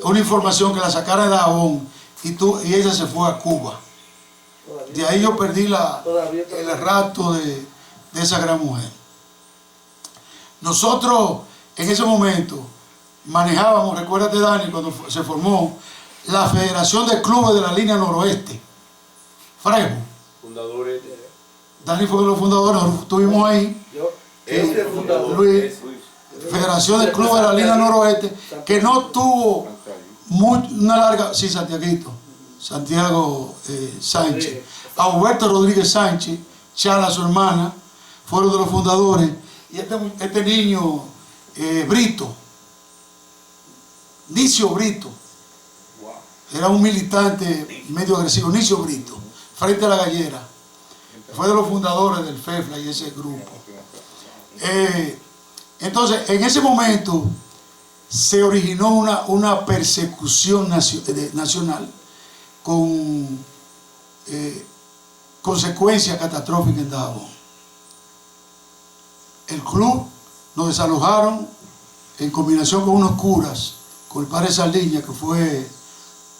una información, que la sacara de Dajabón, y ella se fue a Cuba. De ahí yo perdí el rapto de esa gran mujer. Nosotros en ese momento manejábamos, recuérdate Dani, cuando se formó la Federación de Clubes de la Línea Noroeste, Frejo. Fundadores. Dani fue uno de los fundadores, nosotros estuvimos ahí. Luis, Federación de Clubes de la Línea Noroeste, que no tuvo una larga, sí, Santiago Sánchez, Alberto Rodríguez Sánchez, Chala, su hermana, fueron de los fundadores, y este niño, Brito, Nicio Brito, era un militante medio agresivo, Nicio Brito, frente a la Gallera, fue de los fundadores del FEFLA y ese grupo. Entonces, en ese momento se originó una persecución nacional con consecuencias catastróficas en Dajabón. El club nos desalojaron en combinación con unos curas, con el padre Sardiña, que fue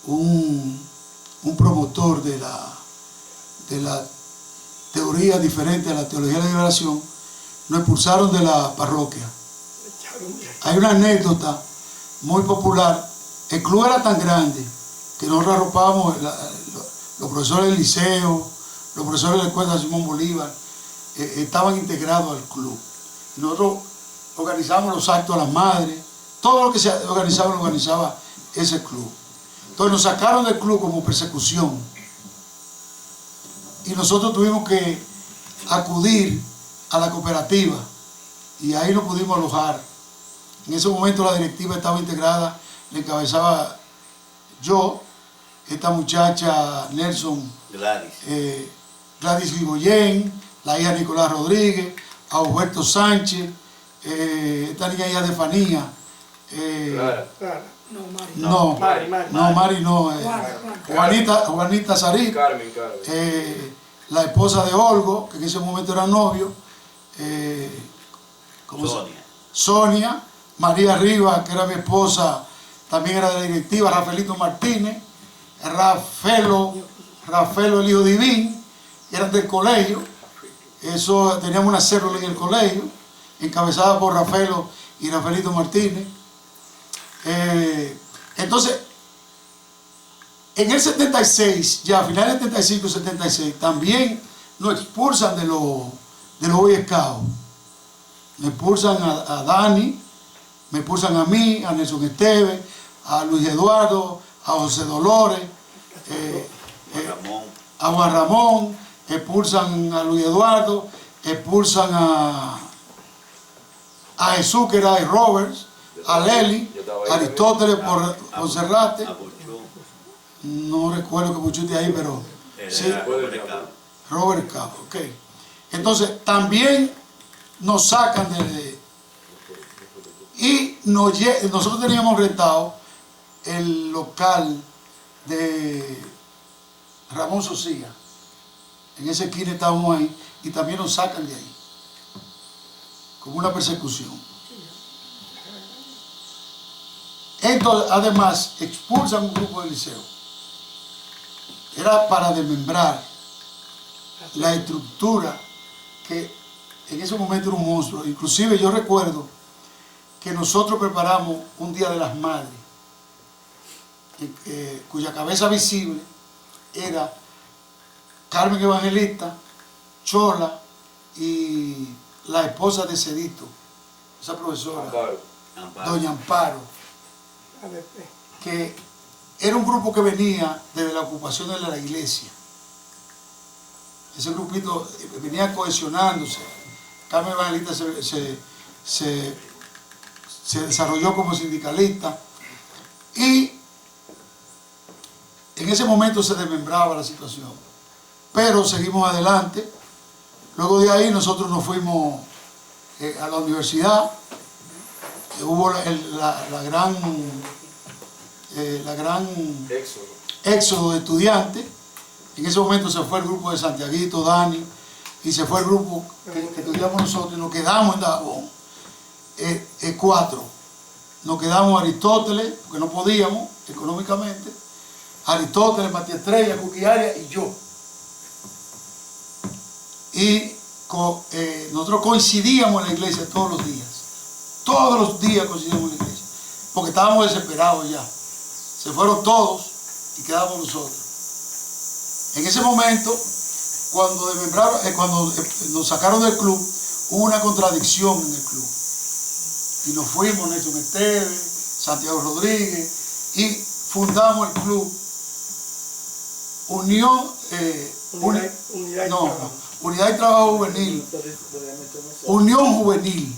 un promotor de la teoría diferente a la teología de la liberación. Nos expulsaron de la parroquia. Hay una anécdota muy popular. El club era tan grande que nosotros arropábamos los profesores del liceo, los profesores de la escuela de Simón Bolívar, estaban integrados al club. Nosotros organizábamos los actos a las madres, todo lo que se organizaba lo organizaba ese club. Entonces nos sacaron del club como persecución y nosotros tuvimos que acudir a la cooperativa y ahí nos pudimos alojar. En ese momento la directiva estaba integrada le encabezaba yo, esta muchacha Nelson, Gladys Rigoyen, la hija Nicolás Rodríguez, Alberto Sánchez, esta niña hija de Fanía. Clara. No, Mari. Mari. Juanita Sarit, Carmen. la esposa de Olgo, que en ese momento era novio, Sonia, María Rivas, que era mi esposa, también era de la directiva, Rafaelito Martínez, Rafaelo el hijo divino, eran del colegio. Eso, teníamos una célula en el colegio, encabezada por Rafaelo y Rafaelito Martínez. Entonces, en el 76, ya a finales del 75 y 76, también nos expulsan de los Boy Scouts. Me expulsan a Dani, me expulsan a mí, a Nelson Esteves, a Luis Eduardo, a José Dolores, a Juan Ramón, expulsan a Luis Eduardo, expulsan a Jesús, que era de Roberts, a Lely, a Aristóteles por Cerrate. No recuerdo que Puchute ahí, pero sí, Robert Cabo, ok. Entonces, también nos sacan y nosotros teníamos rentado el local de Ramón Socía. En ese esquina estábamos ahí y también nos sacan de ahí, como una persecución. Entonces, además, expulsan un grupo del liceo. Era para desmembrar la estructura que en ese momento era un monstruo. Inclusive yo recuerdo que nosotros preparamos un Día de las Madres, cuya cabeza visible era Carmen Evangelista, Chola y la esposa de Cedito, esa profesora, Doña Amparo, que era un grupo que venía desde la ocupación de la iglesia. Ese grupito venía cohesionándose. Carmen Evangelista se desarrolló como sindicalista y en ese momento se desmembraba la situación. Pero seguimos adelante. Luego de ahí nosotros nos fuimos a la universidad. Hubo la gran éxodo de estudiantes. En ese momento se fue el grupo de Santiaguito, Dani, y se fue el grupo que estudiamos nosotros y nos quedamos en Dajabón, 4. Nos quedamos Aristóteles, porque no podíamos económicamente, Aristóteles, Matías Estrella, Cuquiaria y yo. Y nosotros coincidíamos en la iglesia todos los días coincidíamos en la iglesia, porque estábamos desesperados ya. Se fueron todos y quedamos nosotros. En ese momento, cuando nos sacaron del club, hubo una contradicción en el club. Y nos fuimos, Nelson Esteves, Santiago Rodríguez, y fundamos el club Unidad y Trabajo Juvenil, Unión Juvenil,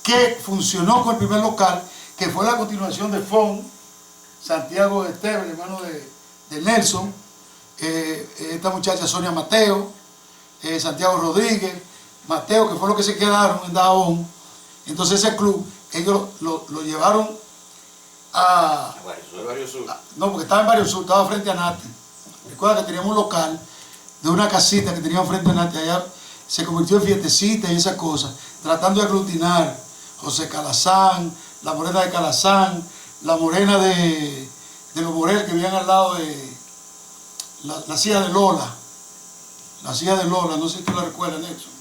que funcionó con el primer local, que fue la continuación de FON, Santiago Esteves, hermano de Nelson, esta muchacha Sonia Mateo, Santiago Rodríguez, Mateo, que fue lo que se quedaron en Dajabón. Entonces ese club, ellos lo llevaron a Barrio Sur. No, porque estaba en Barrio Sur, estaba frente a Nati. Recuerda que teníamos un local de una casita que teníamos frente a Nati, allá se convirtió en fiestecita y esas cosas, tratando de aglutinar José Calazán, la morena de Calazán, la morena de los Morel que vivían al lado de la silla de Lola. La silla de Lola, no sé si tú la recuerdas, Nelson.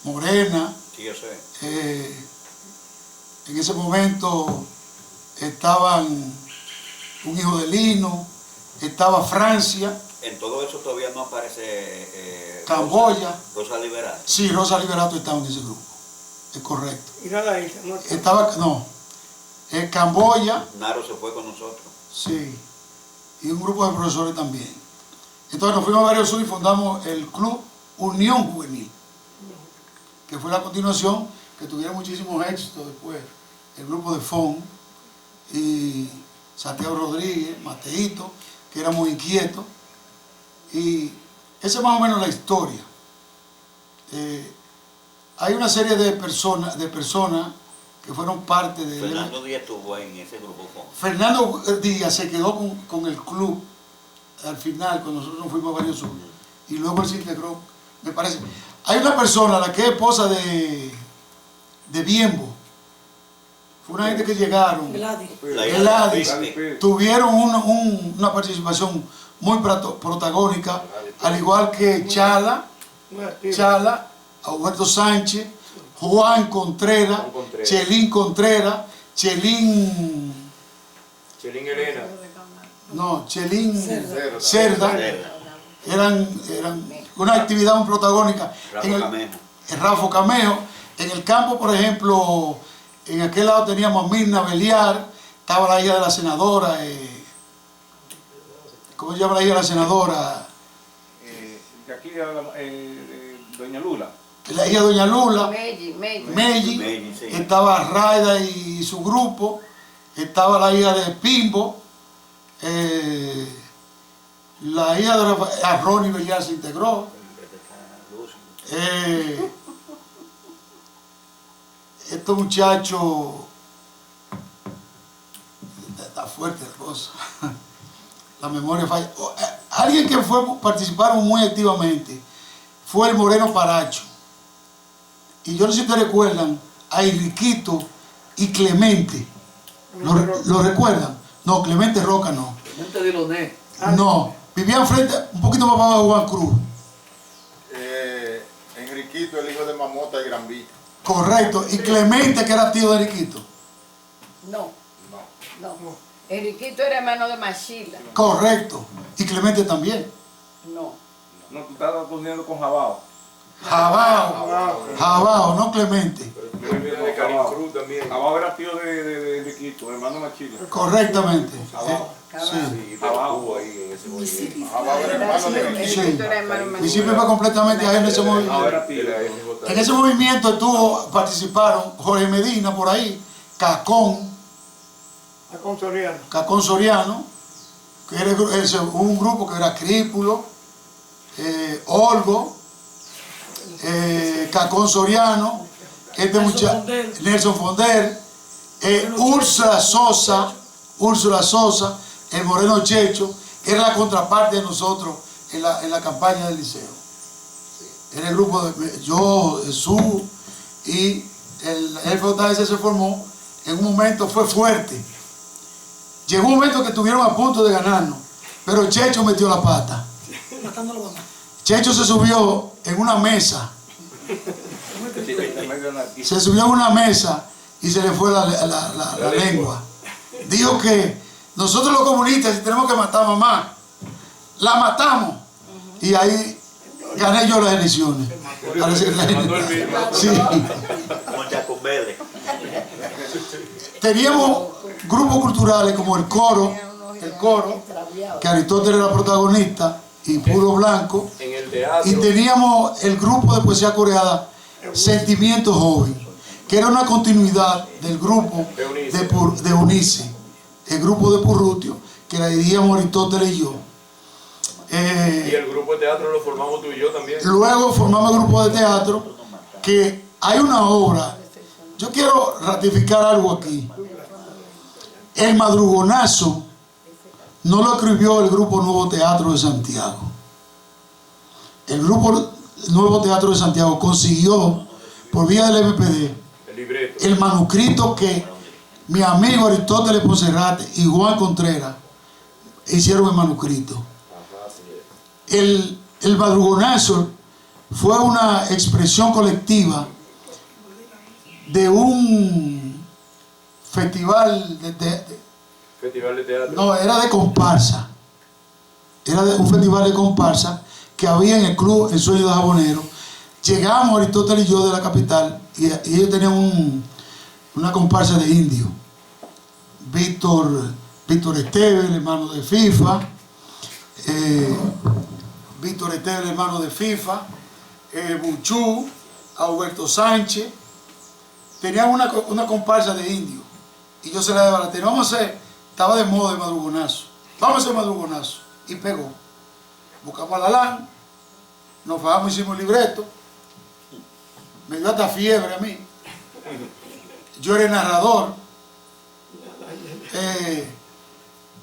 Morena. Sí, yo sé. En ese momento estaban un hijo de Lino, estaba Francia. En todo eso todavía no aparece Camboya. Rosa Liberato. Sí, Rosa Liberato estaba en ese grupo. Es correcto. Y nada, no estaba, no. Camboya. Naro se fue con nosotros. Sí. Y un grupo de profesores también. Entonces nos fuimos a Barrio Sur y fundamos el Club Unión Juvenil, que fue la continuación, que tuvieron muchísimos éxitos después. El grupo de FON, y Santiago Rodríguez, Mateito, que era muy inquieto. Y esa es más o menos la historia. Hay una serie de personas que fueron parte de... Fernando Díaz estuvo en ese grupo. Fernando Díaz se quedó con el club al final, cuando nosotros nos fuimos a Barrio Sur, y luego él se integró, me parece. Hay una persona, la que es esposa de Biembo, fue una gente que llegaron, Gladys, tuvieron una participación muy protagónica, al igual que Chala, Alberto Sánchez, Juan Contreras, Chelín Contreras, Chelín Elena. No, Chelín Cerda. Eran una actividad muy protagónica. Rafa Camejo. En el campo, por ejemplo, en aquel lado teníamos a Mirna Beliar, estaba la hija de la senadora, ¿cómo se llama la hija de la senadora? De aquí Doña Lula. La hija de Doña Lula, Meji. Sí. Estaba Raida y su grupo, estaba la hija de Pimbo, la hija de Ronnie Bellar se integró. Estos muchachos, está fuerte la cosa, la memoria falla. Alguien que participaron muy activamente fue el Moreno Paracho. Y yo no sé si ustedes recuerdan a Enriquito y Clemente. ¿Lo recuerdan? No, Clemente Roca no. Clemente Diloné. No, vivían frente, un poquito más abajo de Juan Cruz. Enriquito, el hijo de Mamota y Granví. Correcto. Y Clemente, que era tío de Enriquito. No. Enriquito era hermano de Machila. Correcto. Y Clemente también. No. No, tú estás confundiendo con Jabao. Jabao, no Clemente. De Karim Cruz también. Jabao era tío de Enriquito, hermano Machila. Correctamente. Sí, estuvo ahí en ese movimiento. Era hermano de Enriquito. Enriquito era hermano de Machila. Visible fue completamente ahí en ese movimiento. Ahora tío. En ese movimiento participaron Jorge Medina por ahí, Cacón Soriano, que era un grupo que era Crípulo, Olgo, Cacón Soriano, Nelson Fonder, Úrsula Sosa, el Moreno Checho, que era la contraparte de nosotros en la campaña del liceo. Era el grupo de yo, Jesús, y el FJS se formó. En un momento fue fuerte. Llegó un momento que estuvieron a punto de ganarnos, pero Checho metió la pata. Checho se subió en una mesa. Se subió en una mesa y se le fue la lengua. Dijo que nosotros los comunistas, si tenemos que matar a mamá, la matamos. Y ahí gané yo las elecciones. Sí. Teníamos grupos culturales como el coro, que Aristóteles era protagonista y Puro Blanco. En el teatro. Y teníamos el grupo de poesía coreada Sentimiento Joven, que era una continuidad del grupo de Unice, el grupo de Purrutio, que la dirigíamos Aristóteles y yo. Y el grupo de teatro lo formamos tú y yo también. Luego formamos el grupo de teatro, que hay una obra. Yo quiero ratificar algo aquí. El Madrugonazo no lo escribió el Grupo Nuevo Teatro de Santiago. El Grupo Nuevo Teatro de Santiago consiguió, por vía del MPD, el manuscrito que mi amigo Aristóteles Ponserrate y Juan Contreras hicieron el manuscrito. El Madrugonazo fue una expresión colectiva de un festival de teatro. No, era de comparsa. Era un festival de comparsa que había en el club El Sueño de Jabonero. Llegamos Aristóteles y yo de la capital y ellos tenían una comparsa de indios. Víctor Esteves, el hermano de FIFA. Víctor Esteves, el hermano de FIFA. Buchú, Alberto Sánchez. Tenían una comparsa de indios. Y yo se la desbaraté. Vamos a hacer, estaba de moda el madrugonazo. Vamos a hacer madrugonazo. Y pegó. Buscamos a Lalán, nos bajamos, hicimos el libreto. Me dio hasta fiebre a mí. Yo era el narrador.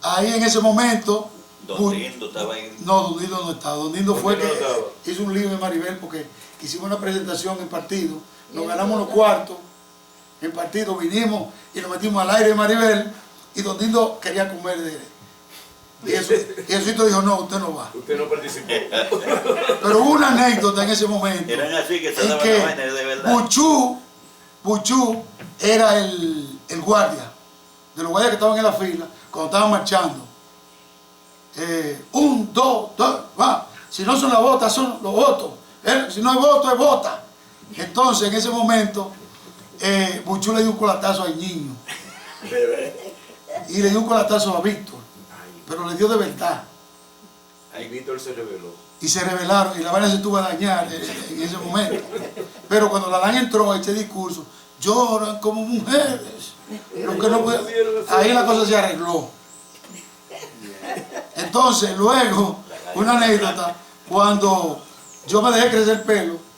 Ahí en ese momento. Don Dindo estaba ahí. No, Don Dindo no estaba. Don Dindo fue que hizo un lío en Maribel porque hicimos una presentación en partido. Nos ganamos los cuartos en partido, vinimos y nos metimos al aire de Maribel y Don Dindo quería comer de él. Y Jesuito dijo, no, usted no va. Usted no participó. Pero hubo una anécdota en ese momento. Eran así que se daban la vaina de verdad. Buchú era el guardia, de los guardias que estaban en la fila, cuando estaban marchando. 1, 2, 3, va. Si no son las botas, son los votos. Si no hay voto, es bota. Entonces, en ese momento, Buchú le dio un colatazo al niño. Y le dio un colatazo a Víctor. Pero le dio de verdad. Ahí Víctor se reveló. Y se rebelaron y la vaina se tuvo a dañar en ese momento. Pero cuando la Dan entró a este discurso, lloran como mujeres. Lo que no puede, ahí la cosa se arregló. Entonces, luego, una anécdota, cuando yo me dejé crecer el pelo,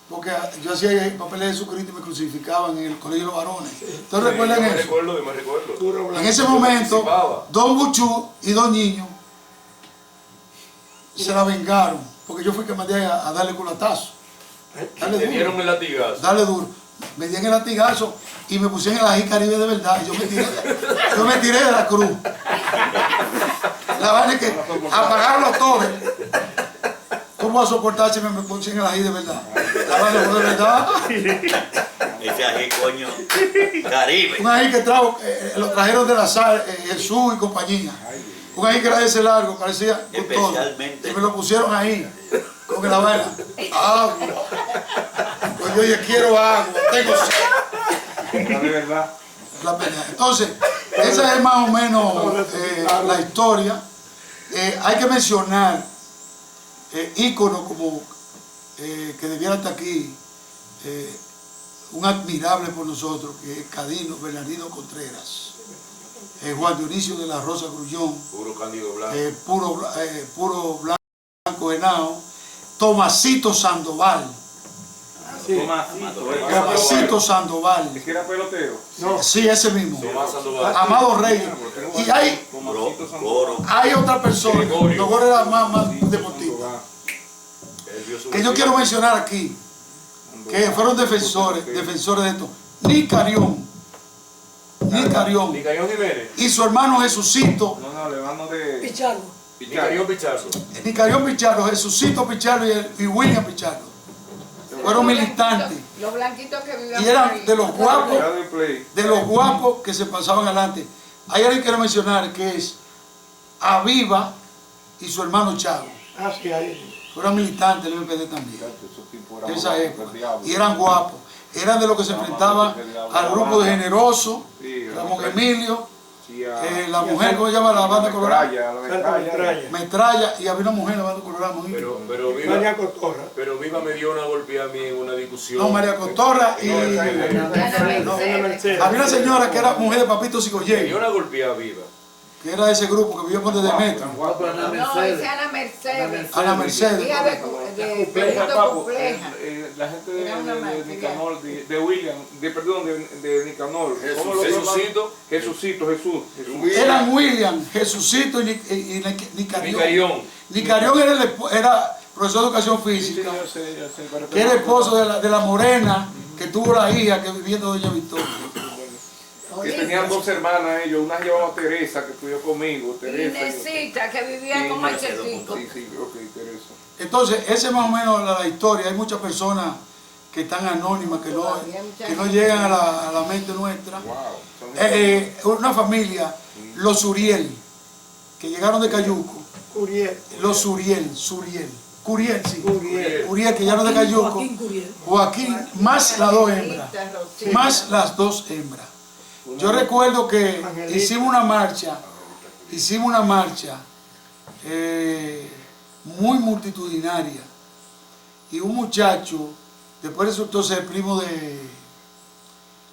porque yo hacía papeles de Jesucristo y me crucificaban en el colegio de los varones. ¿Ustedes recuerdan eso? Me recuerdo. En ese momento, Don Buchú y Don Niño se la vengaron, porque yo fui que mandé a darle culatazo. Le dieron el latigazo. Dale duro. Me dieron el latigazo y me pusieron en la Caribe de verdad. Yo me tiré de la cruz. La vaina es que apagaron los torres. ¿Cómo va a soportar si me pusieron en la de verdad? La vaina fue de verdad. Ese ají, coño, Caribe. Un ají que lo trajeron de la sal, Jesús y compañía. Un ají que era de ese largo, parecía especialmente. Y me lo pusieron ahí, con la vaina. Agua. Pues yo ya quiero agua, tengo sed. De verdad. Entonces, esa es más o menos la historia. Hay que mencionar íconos como que debiera estar aquí, un admirable por nosotros, que es Cadino Bernardino Contreras, Juan Dionisio de la Rosa Grullón, puro Cándido Blanco, puro Blanco Henao, Tomasito Sandoval. Tomasito Sandoval. ¿Es que era pelotero? No. Sí, ese mismo. Tomás Sandoval. Amado Reyes. Y hay otra persona, Gregorio era más deportivo, que yo quiero mencionar aquí, que fueron defensores de esto. Nicarión Jiménez. y su hermano Jesucito. No, le mando de... Pichardo. Nicarión Pichardo, Jesucito Pichardo y William Pichardo. Fueron militantes. Los blanquitos que vivían. Y eran de los guapos que se pasaban adelante. Hay alguien que quiero mencionar que es Aviva y su hermano Chavo. Sí, ahí. Fueron militantes del MPD también. En esa época. Y eran guapos. Eran de los que se enfrentaban al grupo de Generoso, Ramón Emilio, la mujer, ¿cómo se llama la banda colorada? Metralla, y había una mujer en la banda colorada. Pero Viva me dio una golpe a mí en una discusión. No, María Cotorra y... Había una señora que era mujer de Papito Cigoyén. Me dio una golpeada Viva. Que era de ese grupo que vivía por desde Metro. No, esa es Ana Mercedes. Ana Mercedes. Hija de Pedrito Compleja. La gente de Nicanor, de William, de Nicanor. Jesucito. Eran William, Jesucito y Nicarión. Nicarión era profesor de educación física, que era esposo de la morena que tuvo la hija que vivía en Doña Victoria. Que tenían 2 hermanas ellos, una llevaba Teresa, que estudió conmigo, Teresa. Inesita, que vivía con Machetico. Sí, ok, Teresa. Entonces, esa es más o menos la historia. Hay muchas personas que están anónimas, que no llegan a la mente nuestra. Una familia, los Uriel, que llegaron de Cayuco. Los Uriel, Curiel, sí. Uriel, que llegaron de Cayuco. Joaquín, más las 2 hembras. Más las 2 hembras. Yo recuerdo que hicimos una marcha muy multitudinaria, y un muchacho, después resultó ser primo de...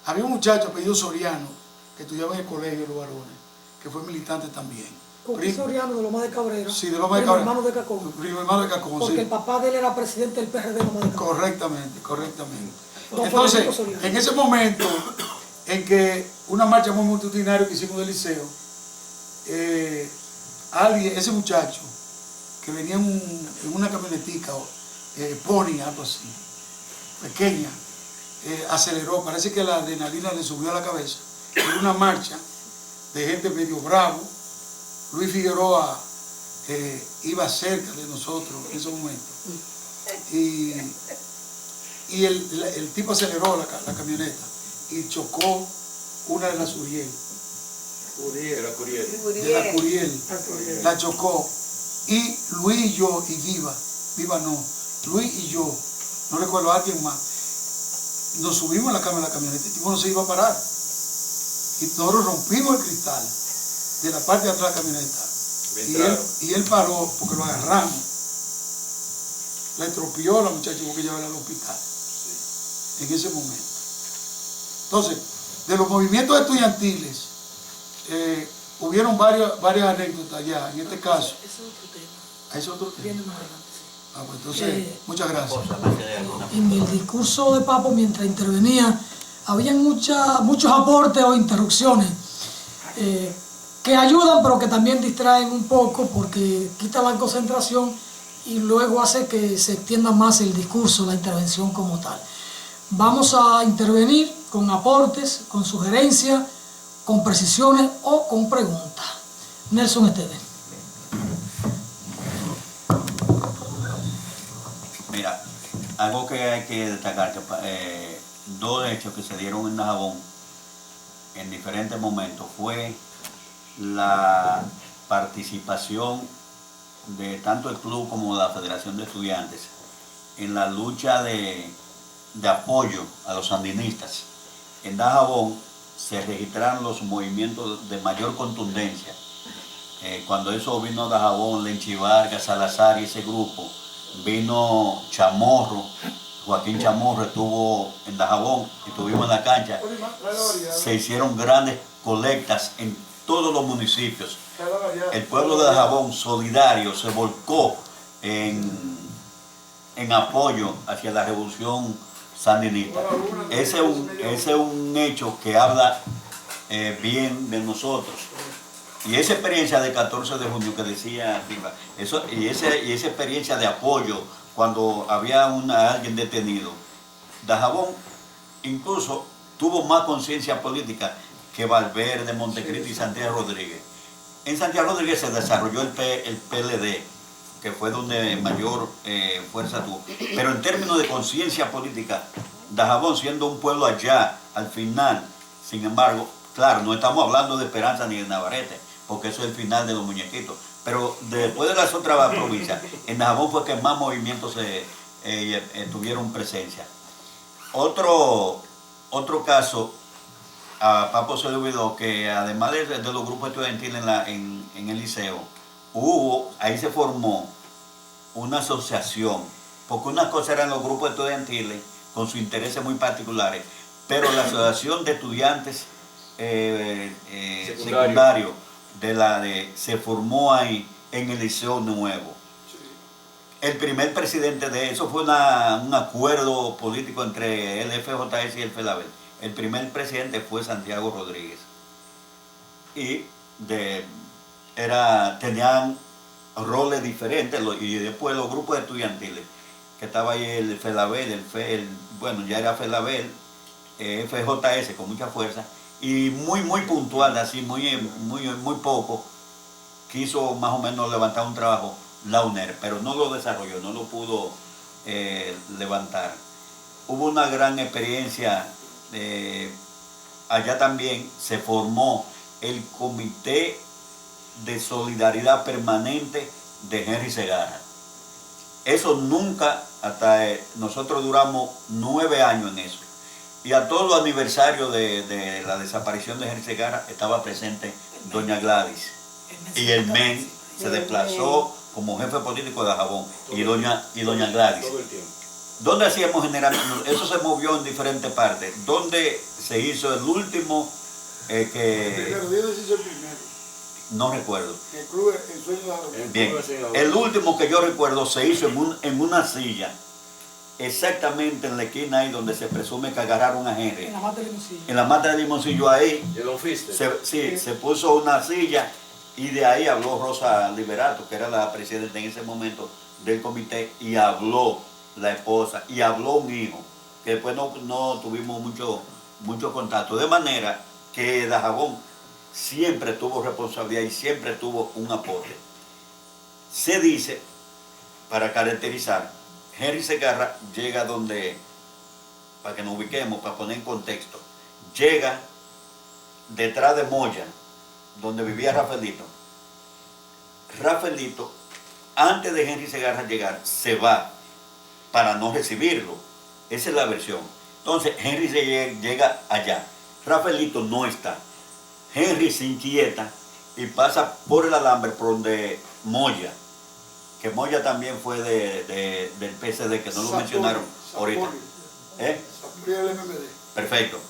Había un muchacho apellido Soriano, que estudiaba en el colegio Los Varones, que fue militante también. Cuquí Soriano de Loma de Cabrera. Sí, de Loma de Cabrera. Hermano de Cacón. Primo hermano de Cacón, Porque sí. el papá de él era presidente del PRD de Loma de Cabrera. Correctamente, correctamente. Don Entonces, Federico Soriano. en ese momento en que una marcha muy multitudinaria que hicimos del liceo, alguien, ese muchacho, que venía en una camionetica, Pony, algo así, pequeña, aceleró, parece que la adrenalina le subió a la cabeza. Era una marcha de gente medio bravo. Luis Figueroa iba cerca de nosotros en ese momento. Y el tipo aceleró la camioneta y chocó una de las Uriel. De la Curiel. La chocó. Y Luis y yo, y Viva no, Luis y yo, no recuerdo a alguien más, nos subimos en la cama de la camioneta, el tipo no se iba a parar. Y nosotros rompimos el cristal de la parte de atrás de la camioneta. Y él paró porque lo agarramos. La estropeó la muchacha y hubo que llevarla al hospital. En ese momento. Entonces, de los movimientos estudiantiles, hubieron varias anécdotas ya. En este caso. ¿Es otro tema? Viene más adelante. Pues entonces, muchas gracias. En el discurso de Papo, mientras intervenía, habían muchos aportes o interrupciones que ayudan, pero que también distraen un poco porque quitan la concentración y luego hace que se extienda más el discurso, la intervención como tal. Vamos a intervenir con aportes, con sugerencias, con precisiones o con preguntas. Nelson Esteves. Mira, algo que hay que destacar, que dos hechos que se dieron en Dajabón en diferentes momentos fue la participación de tanto el club como la Federación de Estudiantes en la lucha de apoyo a los sandinistas. En Dajabón se registraron los movimientos de mayor contundencia. Cuando eso vino a Dajabón, Lenchi Vargas, Salazar y ese grupo, vino Chamorro, Joaquín Chamorro estuvo en Dajabón, estuvimos en la cancha, se hicieron grandes colectas en todos los municipios. El pueblo de Dajabón solidario se volcó en apoyo hacia la revolución sandinista. Ese es un hecho que habla bien de nosotros. Y esa experiencia del 14 de junio que decía Viva, y esa experiencia de apoyo cuando había alguien detenido, Dajabón incluso tuvo más conciencia política que Valverde, Montecristi y Santiago Rodríguez. En Santiago Rodríguez se desarrolló el PLD, que fue donde mayor fuerza tuvo. Pero en términos de conciencia política, Dajabón siendo un pueblo allá, al final, sin embargo, claro, no estamos hablando de Esperanza ni de Navarrete, porque eso es el final de los muñequitos. Pero después de las otras provincias, en Dajabón fue que más movimientos tuvieron presencia. Otro caso, a Papo se le olvidó que además de los grupos estudiantiles en el liceo, ahí se formó una asociación, porque una cosa eran los grupos estudiantiles con sus intereses muy particulares, pero la asociación de estudiantes secundarios se formó ahí en el Liceo Nuevo. El primer presidente de eso fue un acuerdo político entre el FJS y el FELABEL. El primer presidente fue Santiago Rodríguez. Y tenían roles diferentes, y después los grupos estudiantiles, que estaba ahí el FELABEL, bueno, ya era FELABEL, FJS con mucha fuerza, y muy puntual, así, muy poco, quiso más o menos levantar un trabajo, la UNER, pero no lo desarrolló, no lo pudo levantar. Hubo una gran experiencia, allá también se formó el Comité de Solidaridad Permanente de Henry Segarra. Eso nunca, hasta nosotros duramos 9 años en eso. Y a todos los aniversarios de la desaparición de Henry Segarra estaba presente doña Gladys. Y el MEN se desplazó como jefe político de Dajabón y doña Gladys. Todo el tiempo. ¿Dónde hacíamos generalmente? Eso se movió en diferentes partes. ¿Dónde se hizo el último que Pero ¿dónde se hizo el primero? no recuerdo. El club, el sueño de Javier. Bien, el último que yo recuerdo se hizo en una silla, exactamente en la esquina ahí donde se presume que agarraron a Henry. En la mata de Limoncillo. En la mata de Limoncillo ahí, ¿De Don Fiste? se puso una silla y de ahí habló Rosa Liberato, que era la presidenta en ese momento del comité, y habló la esposa y habló un hijo, que después no tuvimos mucho contacto, de manera que Dajabón siempre tuvo responsabilidad y siempre tuvo un aporte. Se dice, para caracterizar, Henry Segarra llega donde, para que nos ubiquemos, para poner en contexto, llega detrás de Moya, donde vivía Rafaelito. Rafaelito, antes de Henry Segarra llegar, se va para no recibirlo. Esa es la versión. Entonces, Henry llega allá. Rafaelito no está. Henry se inquieta y pasa por el alambre por donde Moya, que Moya también fue del PSD, que no lo mencionaron ahorita. Del MPD. Perfecto.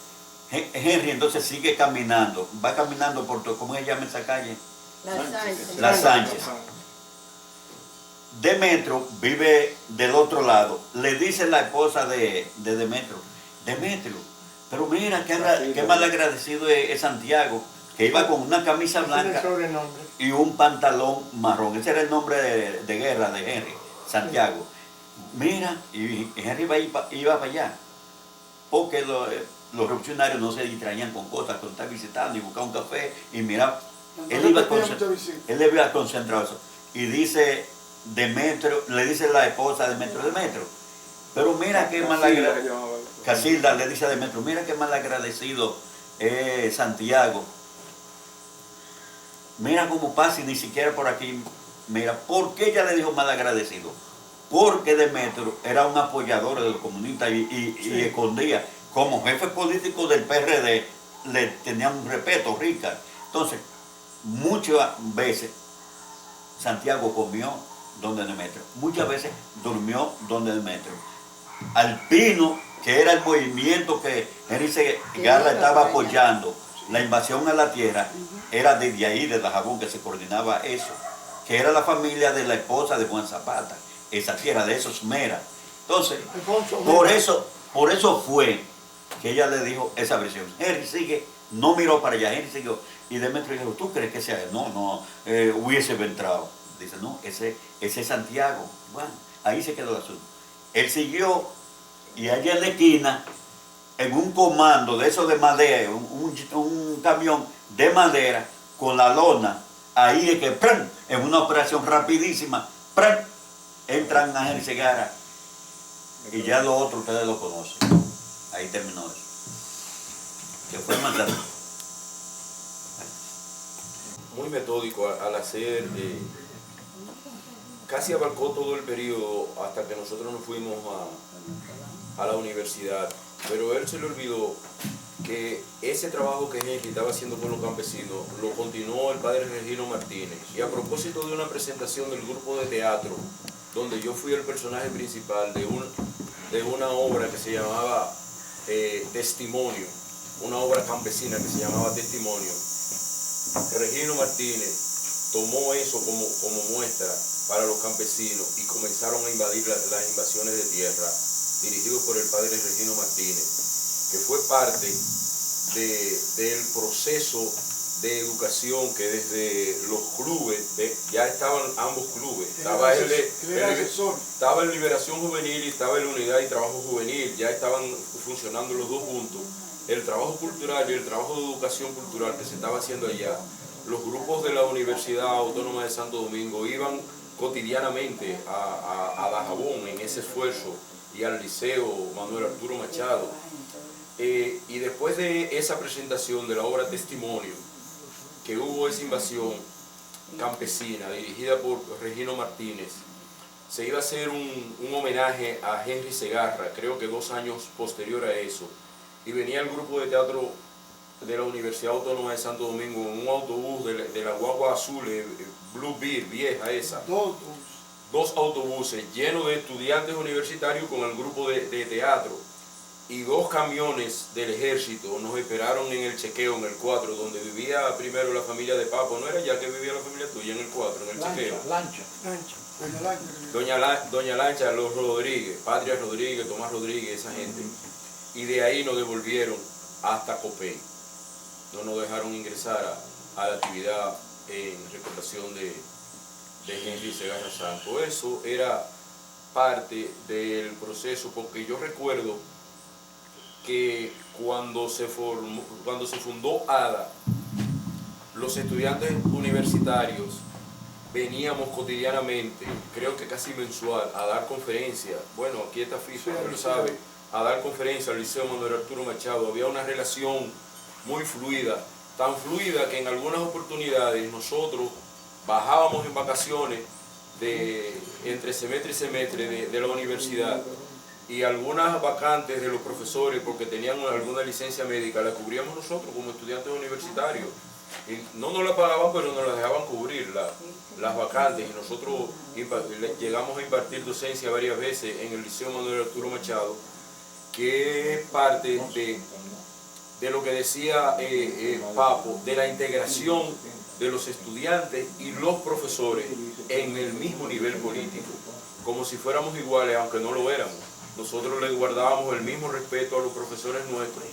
Henry entonces sigue caminando, va caminando por todo, ¿cómo se llama esa calle? La Sánchez. Demetrio vive del otro lado. Le dice la esposa de Demetrio, pero mira, qué mal agradecido es Santiago, que iba con una camisa blanca y un pantalón marrón. Ese era el nombre de guerra de Henry, Santiago. Mira, y Henry iba para allá, porque los revolucionarios no se distraían con cosas, con estar visitando y buscar un café, y mira, él iba concentrado eso. Y dice Demetrio, le dice la esposa de Demetrio, pero mira qué mal agradecido, Casilda le dice a Demetrio, mira qué mal agradecido es Santiago. Mira cómo pasa y ni siquiera por aquí. Mira, ¿por qué ella le dijo mal agradecido? Porque Demetrio era un apoyador de los comunistas y escondía. Como jefe político del PRD, le tenían un respeto, Rica. Entonces, muchas veces Santiago comió donde Demetrio, muchas veces durmió donde Demetrio. Alpino, que era el movimiento que Henry Segarra estaba apoyando, la invasión a la tierra, era desde ahí, de Dajabón, que se coordinaba eso, que era la familia de la esposa de Juan Zapata, esa tierra de esos Mera. Entonces, por eso fue que ella le dijo esa versión. Henry no miró para allá, Henry siguió, y Demetrio dijo, ¿tú crees que sea él? No, hubiese entrado. Dice, no, ese es Santiago. Bueno, ahí se quedó el asunto. Él siguió, y allá en la esquina, en un comando de esos de madera, un camión de madera con la lona, ahí es que ¡pran! En una operación rapidísima, ¡pran! Entran a Henry Segarra, y ya lo otro ustedes lo conocen. Ahí terminó eso. Que fue mandado. Muy metódico al hacer, casi abarcó todo el periodo hasta que nosotros nos fuimos a la universidad, pero él se le olvidó que ese trabajo que Henry estaba haciendo con los campesinos lo continuó el padre Regino Martínez. Y a propósito de una presentación del grupo de teatro, donde yo fui el personaje principal de una obra que se llamaba Testimonio, una obra campesina que se llamaba Testimonio, Regino Martínez tomó eso como muestra para los campesinos y comenzaron a invadir las invasiones de tierra, dirigidos por el padre Regino Martínez, que fue parte del proceso de educación que desde los clubes, ya estaban ambos clubes, estaba el Liberación Juvenil y estaba el Unidad y Trabajo Juvenil, ya estaban funcionando los dos juntos, el trabajo cultural y el trabajo de educación cultural que se estaba haciendo allá. Los grupos de la Universidad Autónoma de Santo Domingo iban cotidianamente a Dajabón en ese esfuerzo, y al Liceo Manuel Arturo Machado. Y después de esa presentación de la obra Testimonio, que hubo esa invasión campesina dirigida por Regino Martínez, se iba a hacer un homenaje a Henry Segarra, creo que 2 años posterior a eso, y venía el grupo de teatro de la Universidad Autónoma de Santo Domingo en un autobús de la guagua azul, Blue Beer, vieja esa. 2 autobuses llenos de estudiantes universitarios con el grupo de teatro. y 2 camiones del ejército nos esperaron en el chequeo, en el 4, donde vivía primero la familia de Papo. ¿No era ya que vivía la familia tuya en el 4, en el chequeo? Doña Lancha, los Rodríguez, Patria Rodríguez, Tomás Rodríguez, esa gente. Y de ahí nos devolvieron hasta Copey. No nos dejaron ingresar a la actividad en recordación de Henry Segarra Santos. Eso era parte del proceso, porque yo recuerdo que cuando se fundó ADA, los estudiantes universitarios veníamos cotidianamente, creo que casi mensual, a dar conferencias. Bueno, aquí está Fiso, usted lo sabe, a dar conferencias al Liceo Manuel Arturo Machado. Había una relación muy fluida, tan fluida que en algunas oportunidades nosotros bajábamos en vacaciones entre semestre y semestre de la universidad, y algunas vacantes de los profesores, porque tenían alguna licencia médica, la cubríamos nosotros como estudiantes universitarios. Y no nos la pagaban, pero nos la dejaban cubrir las vacantes, y nosotros llegamos a impartir docencia varias veces en el Liceo Manuel Arturo Machado, que es parte de lo que decía Papo, de la integración de los estudiantes y los profesores en el mismo nivel político, como si fuéramos iguales, aunque no lo éramos. Nosotros les guardábamos el mismo respeto a los profesores nuestros,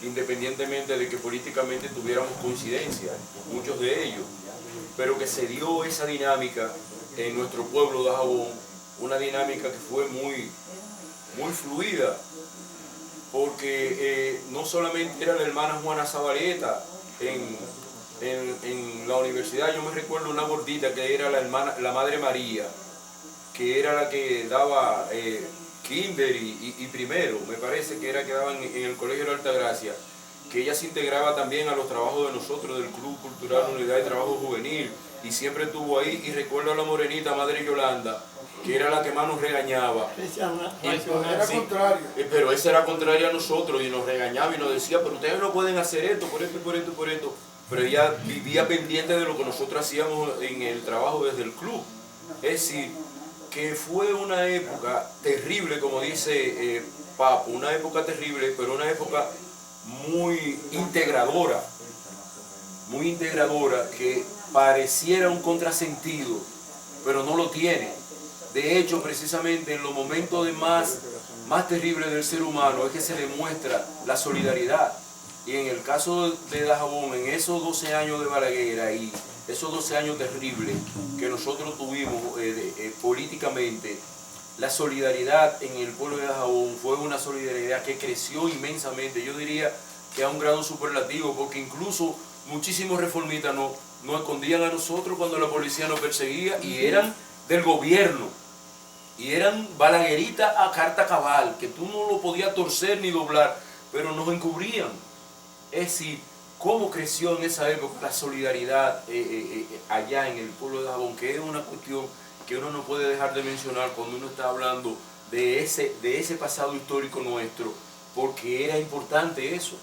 independientemente de que políticamente tuviéramos coincidencia, muchos de ellos, pero que se dio esa dinámica en nuestro pueblo de Dajabón, una dinámica que fue muy fluida, porque no solamente era la hermana Juana Zabaleta en la universidad. Yo me recuerdo una gordita que era la Madre María, que era la que daba kinder y primero, me parece que era que daban en el Colegio de la Altagracia, que ella se integraba también a los trabajos de nosotros, del Club Cultural Unidad de Trabajo Juvenil, y siempre estuvo ahí. Y recuerdo a la morenita Madre Yolanda, que era la que más nos regañaba. Era contrario. Pero esa era contraria a nosotros, y nos regañaba y nos decía, pero ustedes no pueden hacer esto, por esto, por esto, por esto. Pero ella vivía pendiente de lo que nosotros hacíamos en el trabajo desde el club. Es decir, que fue una época terrible, como dice Papo, una época terrible, pero una época muy integradora, que pareciera un contrasentido, pero no lo tiene. De hecho, precisamente en los momentos más terribles del ser humano es que se demuestra la solidaridad. Y en el caso de Dajabón, en esos 12 años de Balaguer y esos 12 años terribles que nosotros tuvimos políticamente, la solidaridad en el pueblo de Dajabón fue una solidaridad que creció inmensamente. Yo diría que a un grado superlativo, porque incluso muchísimos reformistas nos escondían a nosotros cuando la policía nos perseguía, y eran del gobierno, y eran balagueritas a carta cabal, que tú no lo podías torcer ni doblar, pero nos encubrían. Es decir, cómo creció en esa época la solidaridad allá en el pueblo de Dajabón, que es una cuestión que uno no puede dejar de mencionar cuando uno está hablando de ese pasado histórico nuestro, porque era importante eso.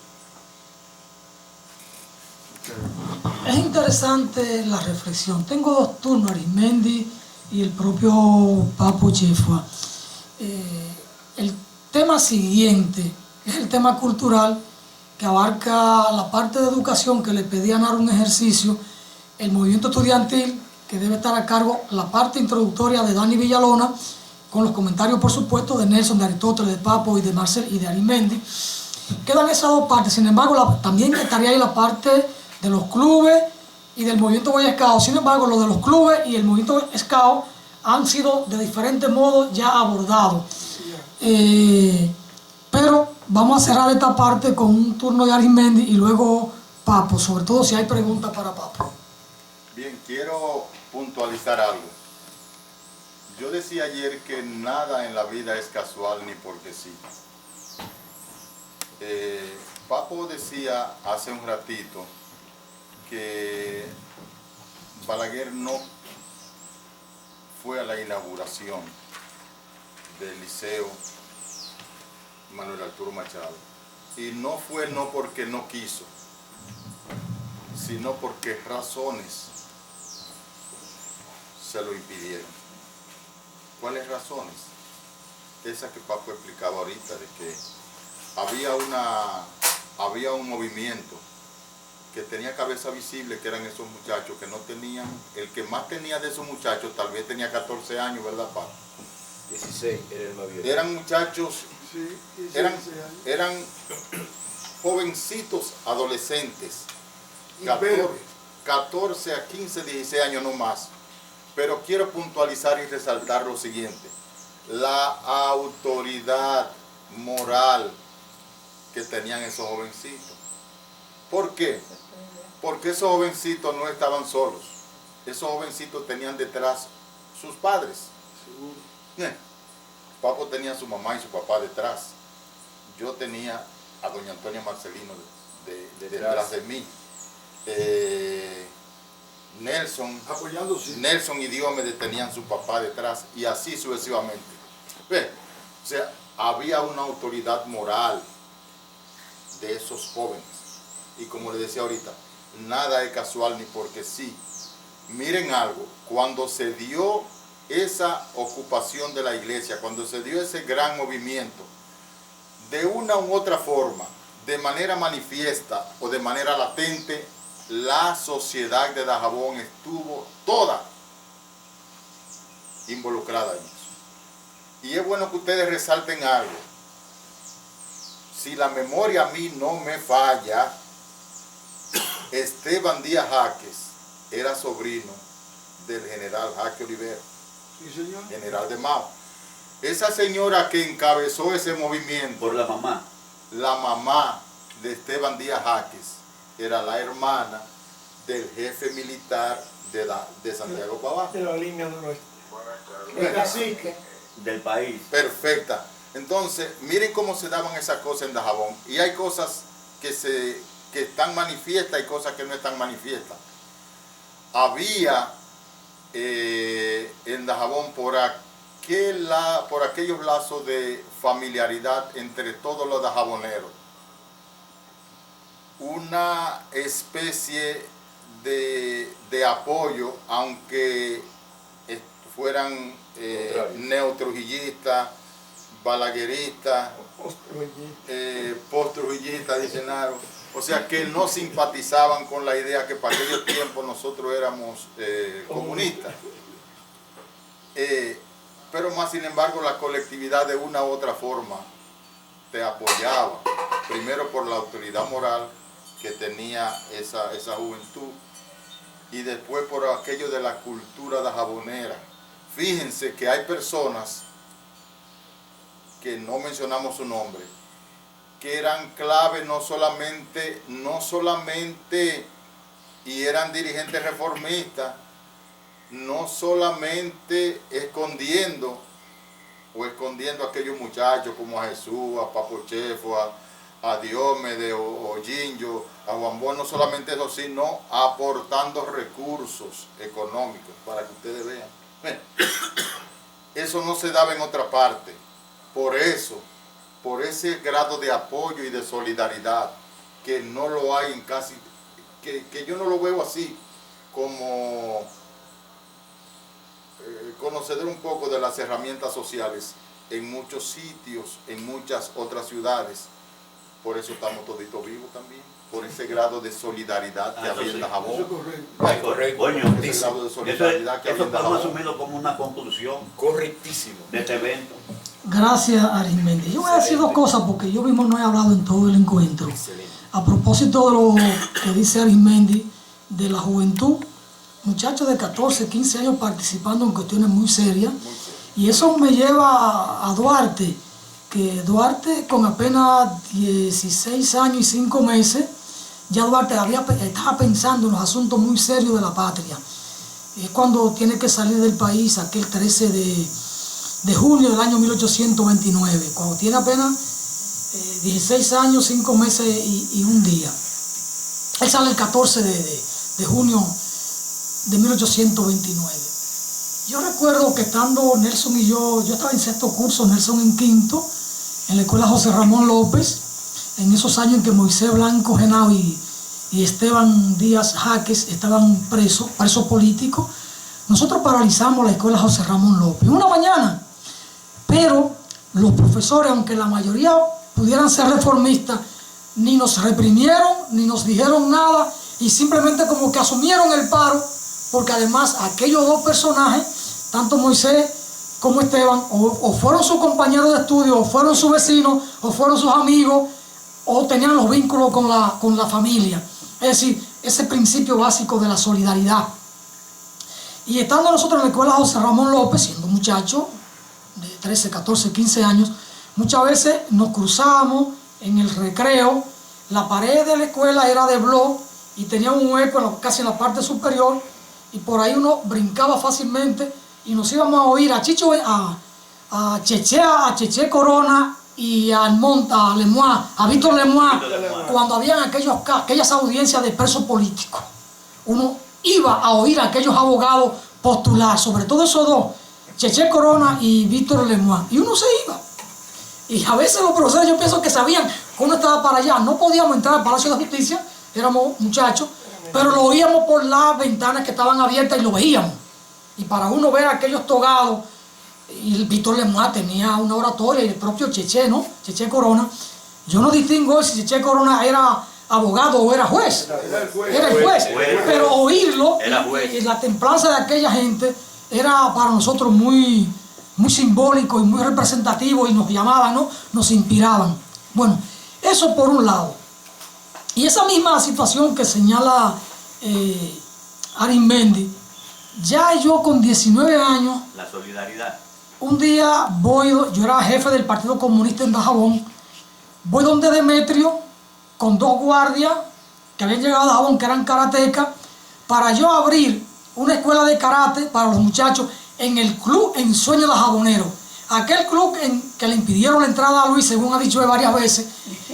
Es interesante la reflexión. Tengo 2 turnos, Arismendi y el propio Papo Chefua. El tema siguiente es el tema cultural, que abarca la parte de educación que le pedían dar un ejercicio, el movimiento estudiantil, que debe estar a cargo la parte introductoria de Dani Villalona, con los comentarios, por supuesto, de Nelson, de Aristóteles, de Papo y de Marcel y de Arismendi. Quedan esas 2 partes. Sin embargo, también estaría ahí la parte de los clubes y del movimiento Boy Scout. Sin embargo, lo de los clubes y el movimiento Scout han sido de diferentes modos ya abordados. Pero vamos a cerrar esta parte con un turno de Arismendi y luego Papo, sobre todo si hay preguntas para Papo. Bien, quiero puntualizar algo. Yo decía ayer que nada en la vida es casual ni porque sí. Papo decía hace un ratito que Balaguer no fue a la inauguración del Liceo Manuel Arturo Machado, y no fue no porque no quiso, sino porque razones se lo impidieron. ¿Cuáles razones? Esa que Papo explicaba ahorita, de que había un movimiento que tenía cabeza visible, que eran esos muchachos que no tenían, el que más tenía de esos muchachos tal vez tenía 14 años, ¿verdad, Paco? 16 era el más viejo. Eran muchachos, eran jovencitos adolescentes, 14 a 15, 16 años no más. Pero quiero puntualizar y resaltar lo siguiente: la autoridad moral que tenían esos jovencitos. ¿Por qué? Porque esos jovencitos no estaban solos. Esos jovencitos tenían detrás sus padres. Papo tenía a su mamá y su papá detrás. Yo tenía a doña Antonia Marcelino detrás de mí. Nelson y Diomedes tenían su papá detrás, y así sucesivamente. O sea, había una autoridad moral de esos jóvenes. Y como les decía ahorita, nada es casual ni porque sí. Miren algo, cuando se dio esa ocupación de la iglesia, cuando se dio ese gran movimiento, de una u otra forma, de manera manifiesta o de manera latente, la sociedad de Dajabón estuvo toda involucrada en eso. Y es bueno que ustedes resalten algo. Si la memoria a mí no me falla, Esteban Díaz Jaques era sobrino del general Jaque Olivera, sí, señor, general de Mao. Esa señora que encabezó ese movimiento, por la mamá de Esteban Díaz Jaques, era la hermana del jefe militar de Santiago Pavá. De la línea noroeste. el cacique del país. Perfecta. Entonces, miren cómo se daban esas cosas en Dajabón. Y hay cosas que están manifiestas y cosas que no están manifiestas. Había en Dajabón por aquellos lazos de familiaridad entre todos los dajaboneros, una especie de apoyo, aunque fueran neotrujillistas, balagueristas, post-trujillistas, dicen algo. O sea, que no simpatizaban con la idea que para aquellos tiempos nosotros éramos comunistas. Pero más sin embargo la colectividad de una u otra forma te apoyaba. Primero por la autoridad moral que tenía esa juventud, y después por aquello de la cultura dajabonera. Fíjense que hay personas que no mencionamos su nombre, que eran clave no solamente y eran dirigentes reformistas, no solamente escondiendo a aquellos muchachos como a Jesús, a Papo Chefo, a Diomedes o Ginjo, a Juan Bon, no solamente eso, sino aportando recursos económicos, para que ustedes vean. Eso no se daba en otra parte. Por ese grado de apoyo y de solidaridad, que no lo hay en casi, que yo no lo veo así, como conocedor un poco de las herramientas sociales en muchos sitios, en muchas otras ciudades. Por eso estamos toditos vivos también, por ese grado de solidaridad que había en Dajabón. Eso es correcto. Coño, ese grado de solidaridad que había en Dajabón. Eso podemos asumirlo como una conclusión correctísimo de este evento. Gracias, Arismendi. Yo voy a decir dos cosas porque yo mismo no he hablado en todo el encuentro. Excelente. A propósito de lo que dice Arismendi, de la juventud, muchachos de 14, 15 años participando en cuestiones muy serias. Y eso me lleva a Duarte, que Duarte con apenas 16 años y 5 meses, ya Duarte estaba pensando en los asuntos muy serios de la patria. Es cuando tiene que salir del país aquel 13 de junio del año 1829, cuando tiene apenas 16 años, 5 meses y un día. Él sale el 14 de junio de 1829. Yo recuerdo que estando Nelson y yo estaba en sexto curso, Nelson en quinto, en la escuela José Ramón López, en esos años en que Moisés Blanco Genao y Esteban Díaz Jaques estaban presos políticos. Nosotros paralizamos la escuela José Ramón López una mañana, pero los profesores, aunque la mayoría pudieran ser reformistas, ni nos reprimieron, ni nos dijeron nada, y simplemente como que asumieron el paro, porque además aquellos dos personajes, tanto Moisés como Esteban, o fueron sus compañeros de estudio, o fueron sus vecinos, o fueron sus amigos, o tenían los vínculos con la familia. Es decir, ese principio básico de la solidaridad. Y estando nosotros en la escuela José Ramón López, siendo muchachos de 13, 14, 15 años, muchas veces nos cruzábamos en el recreo. La pared de la escuela era de bloc y tenía un hueco casi en la parte superior, y por ahí uno brincaba fácilmente y nos íbamos a oír a Cheche Corona y a Víctor Lemoine, cuando habían aquellas audiencias de presos políticos. Uno iba a oír a aquellos abogados postular, sobre todo esos dos, Cheche Corona y Víctor Lemoine, y uno se iba. Y a veces los profesores, yo pienso que sabían que uno estaba para allá. No podíamos entrar al Palacio de Justicia, éramos muchachos, pero lo oíamos por las ventanas que estaban abiertas y lo veíamos. Y para uno ver a aquellos togados, y Víctor Lemoine tenía una oratoria, y el propio Cheche, ¿no? Cheche Corona. Yo no distingo si Cheche Corona era abogado o era juez. Era el juez. Pero oírlo y la templanza de aquella gente era para nosotros muy simbólico y muy representativo, y nos llamaban, ¿no? Nos inspiraban. Bueno, eso por un lado. Y esa misma situación que señala Arismendi, ya yo con 19 años, la solidaridad. Un día yo era jefe del Partido Comunista en Dajabón, voy donde Demetrio con dos guardias que habían llegado a Dajabón, que eran karatecas, para yo abrir una escuela de karate para los muchachos en el club Ensueño Dajabonero. Aquel club que le impidieron la entrada a Luis, según ha dicho varias veces.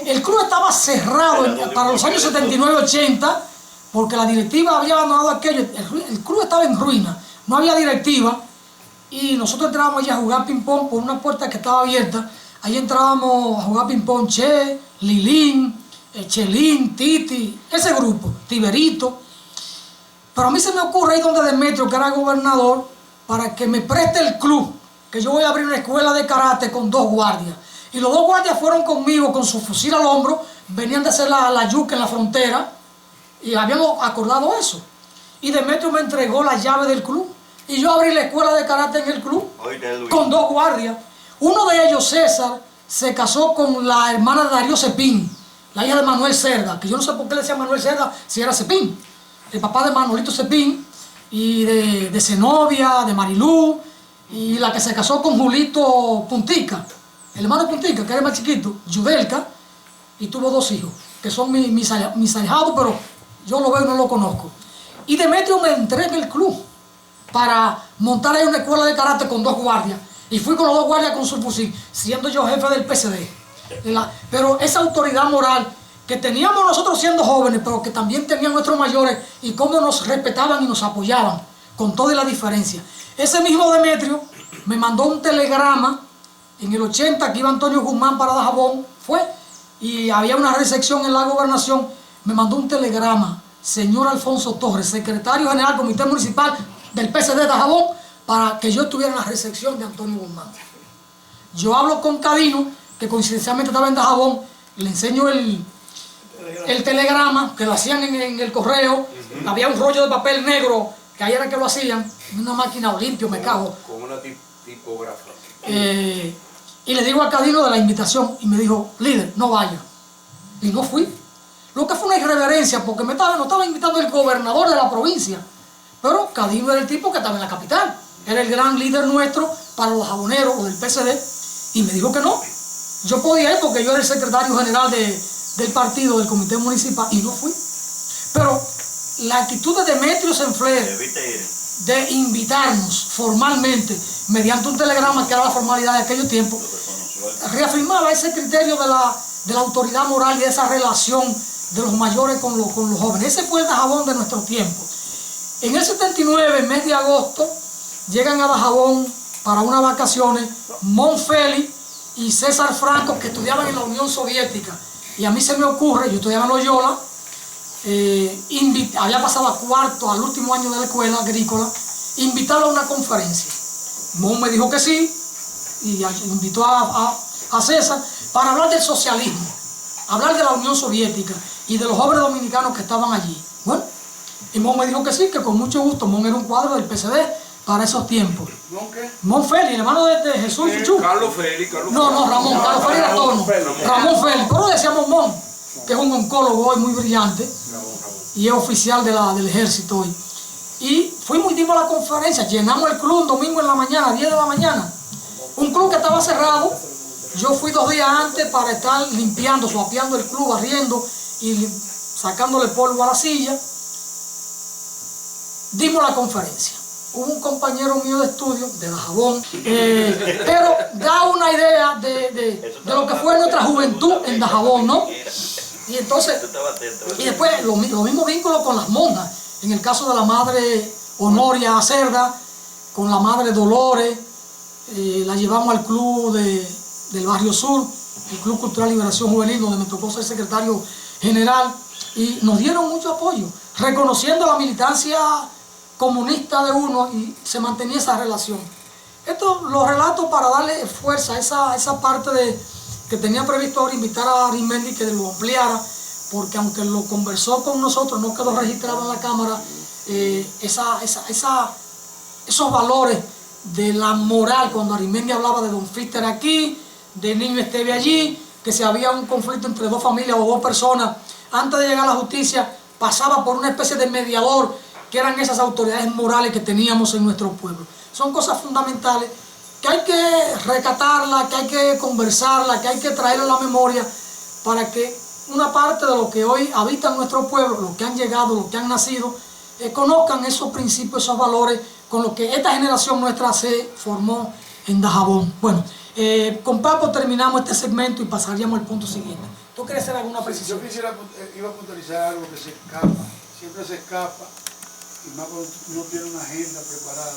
El club estaba cerrado para los años 79-80, porque la directiva había abandonado aquello. El club estaba en ruina, no había directiva, y nosotros entrábamos allí a jugar ping-pong por una puerta que estaba abierta. Ahí entrábamos a jugar ping-pong Che, Lilín, Chelín, Titi, ese grupo, Tiberito. Pero a mí se me ocurre ahí donde Demetrio, que era gobernador, para que me preste el club, que yo voy a abrir una escuela de karate con dos guardias. Y los dos guardias fueron conmigo con su fusil al hombro, venían de hacer la yuca en la frontera, y habíamos acordado eso. Y Demetrio me entregó la llave del club, y yo abrí la escuela de karate en el club, con dos guardias. Uno de ellos, César, se casó con la hermana de Darío Cepín, la hija de Manuel Cerda, que yo no sé por qué le decía Manuel Cerda si era Cepín, el papá de Manolito Cepín, y de Zenobia, de Marilú, y la que se casó con Julito Puntica, el hermano Puntica, que era más chiquito, Yudelka, y tuvo dos hijos, que son mis ahijados, pero yo lo veo y no lo conozco. Y Demetrio me entrega el club para montar ahí una escuela de karate con dos guardias, y fui con los dos guardias con su fusil, siendo yo jefe del PCD. Pero esa autoridad moral que teníamos nosotros siendo jóvenes, pero que también tenían nuestros mayores, y cómo nos respetaban y nos apoyaban, con toda la diferencia. Ese mismo Demetrio me mandó un telegrama en el 80, que iba Antonio Guzmán para Dajabón, y había una recepción en la gobernación. Me mandó un telegrama: señor Alfonso Torres, secretario general del Comité Municipal del PCD de Dajabón, para que yo estuviera en la recepción de Antonio Guzmán. Yo hablo con Cadino, que coincidencialmente estaba en Dajabón, le enseño el telegrama, que lo hacían en el correo. Había un rollo de papel negro, que ahí era que lo hacían, una máquina Olimpio, me cago. Con una tipógrafa. Y le digo a Cadino de la invitación, y me dijo: líder, no vaya. Y no fui. Lo que fue una irreverencia, porque nos estaba invitando el gobernador de la provincia. Pero Cadino era el tipo que estaba en la capital. Era el gran líder nuestro para los jaboneros o del PCD. Y me dijo que no. Yo podía ir porque yo era el secretario general del partido, del comité municipal, y no fui. Pero la actitud de Demetrio Senfler de invitarnos formalmente, mediante un telegrama, que era la formalidad de aquellos tiempos, reafirmaba ese criterio de la autoridad moral y de esa relación de los mayores con los jóvenes. Ese fue el Dajabón de nuestro tiempo. En el 79, mes de agosto, llegan a Dajabón para unas vacaciones Monfeli y César Franco, que estudiaban en la Unión Soviética. Y a mí se me ocurre, yo estudiaba en Loyola, había pasado a cuarto, al último año de la escuela agrícola, invitarlo a una conferencia. Mon me dijo que sí, y invitó a a César para hablar del socialismo, hablar de la Unión Soviética y de los jóvenes dominicanos que estaban allí. Bueno, y Mon me dijo que sí, que con mucho gusto. Mon era un cuadro del PCD para esos tiempos. ¿Mon qué? Mon Félix, el hermano de Jesús Chuchu. Carlos Félix. No, Ramón, Carlos Félix era tono. Ramón Félix, pero decíamos Mon, que es un oncólogo hoy muy brillante y es oficial del ejército hoy. Y fuimos y dimos la conferencia, llenamos el club un domingo en la mañana, 10 de la mañana. Un club que estaba cerrado. Yo fui 2 días antes para estar limpiando, suapeando el club, barriendo y sacándole polvo a la silla. Dimos la conferencia. Hubo un compañero mío de estudio, de Dajabón, pero da una idea de lo que fue nuestra juventud en Dajabón, ¿no? Y entonces, y después los mismos vínculos con las monjas. En el caso de la madre Honoria Cerda, con la madre Dolores, la llevamos al club del Barrio Sur, el Club Cultural Liberación Juvenil, donde me tocó ser secretario general, y nos dieron mucho apoyo, reconociendo la militancia comunista de uno, y se mantenía esa relación. Esto lo relato para darle fuerza a esa parte que tenía previsto ahora invitar a Arismendi que lo ampliara, porque aunque lo conversó con nosotros, no quedó registrado en la Cámara, esos valores de la moral, cuando Arismendi hablaba de Don Fister aquí, de Niño Esteve allí, que si había un conflicto entre 2 familias o 2 personas, antes de llegar a la justicia, pasaba por una especie de mediador, que eran esas autoridades morales que teníamos en nuestro pueblo. Son cosas fundamentales que hay que recatarlas, que hay que conversarlas, que hay que traerlas a la memoria, para que una parte de lo que hoy habita en nuestro pueblo, los que han llegado, los que han nacido, conozcan esos principios, esos valores con los que esta generación nuestra se formó en Dajabón. Bueno, con Papo terminamos este segmento y pasaríamos al punto siguiente. ¿Tú quieres hacer alguna precisión? Yo iba a puntualizar algo que se escapa, siempre se escapa, y más cuando uno tiene una agenda preparada.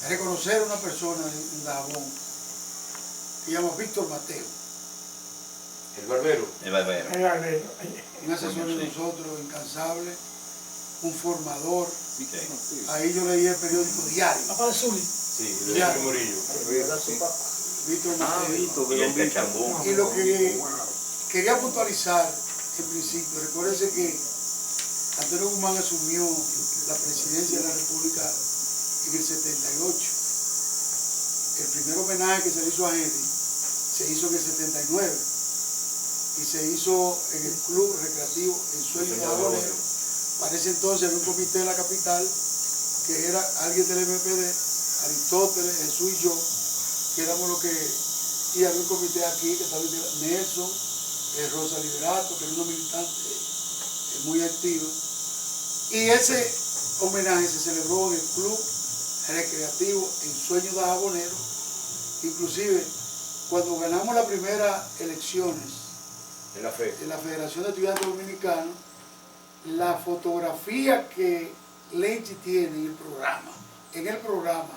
Reconocer a una persona en Dajabón, que llama Víctor Mateo. El barbero. Un asesor de nosotros, incansable, un formador. Ahí yo leí el periódico diario. Papá de Zuli. Sí, de Murillo. Víctor Mateo. Y el Cachambón. Y lo que quería puntualizar en principio, recuérdense que Antonio Guzmán asumió la presidencia de la República en el 78. El primer homenaje que se le hizo a Henry se hizo en el 79 y se hizo en el Club Recreativo El Sueño de Abonero. Para ese entonces había un comité en la capital que era alguien del MPD, Aristóteles, Jesús y yo, que éramos los que, y había un comité aquí que estaba Nelson, Rosa Liberato, que era una militante muy activa. Y ese homenaje se celebró en el Club Recreativo El Sueño de Abonero. Inclusive, cuando ganamos las primeras elecciones En la fe. en la Federación de Estudiantes Dominicanos, la fotografía que Lenchi tiene en el programa,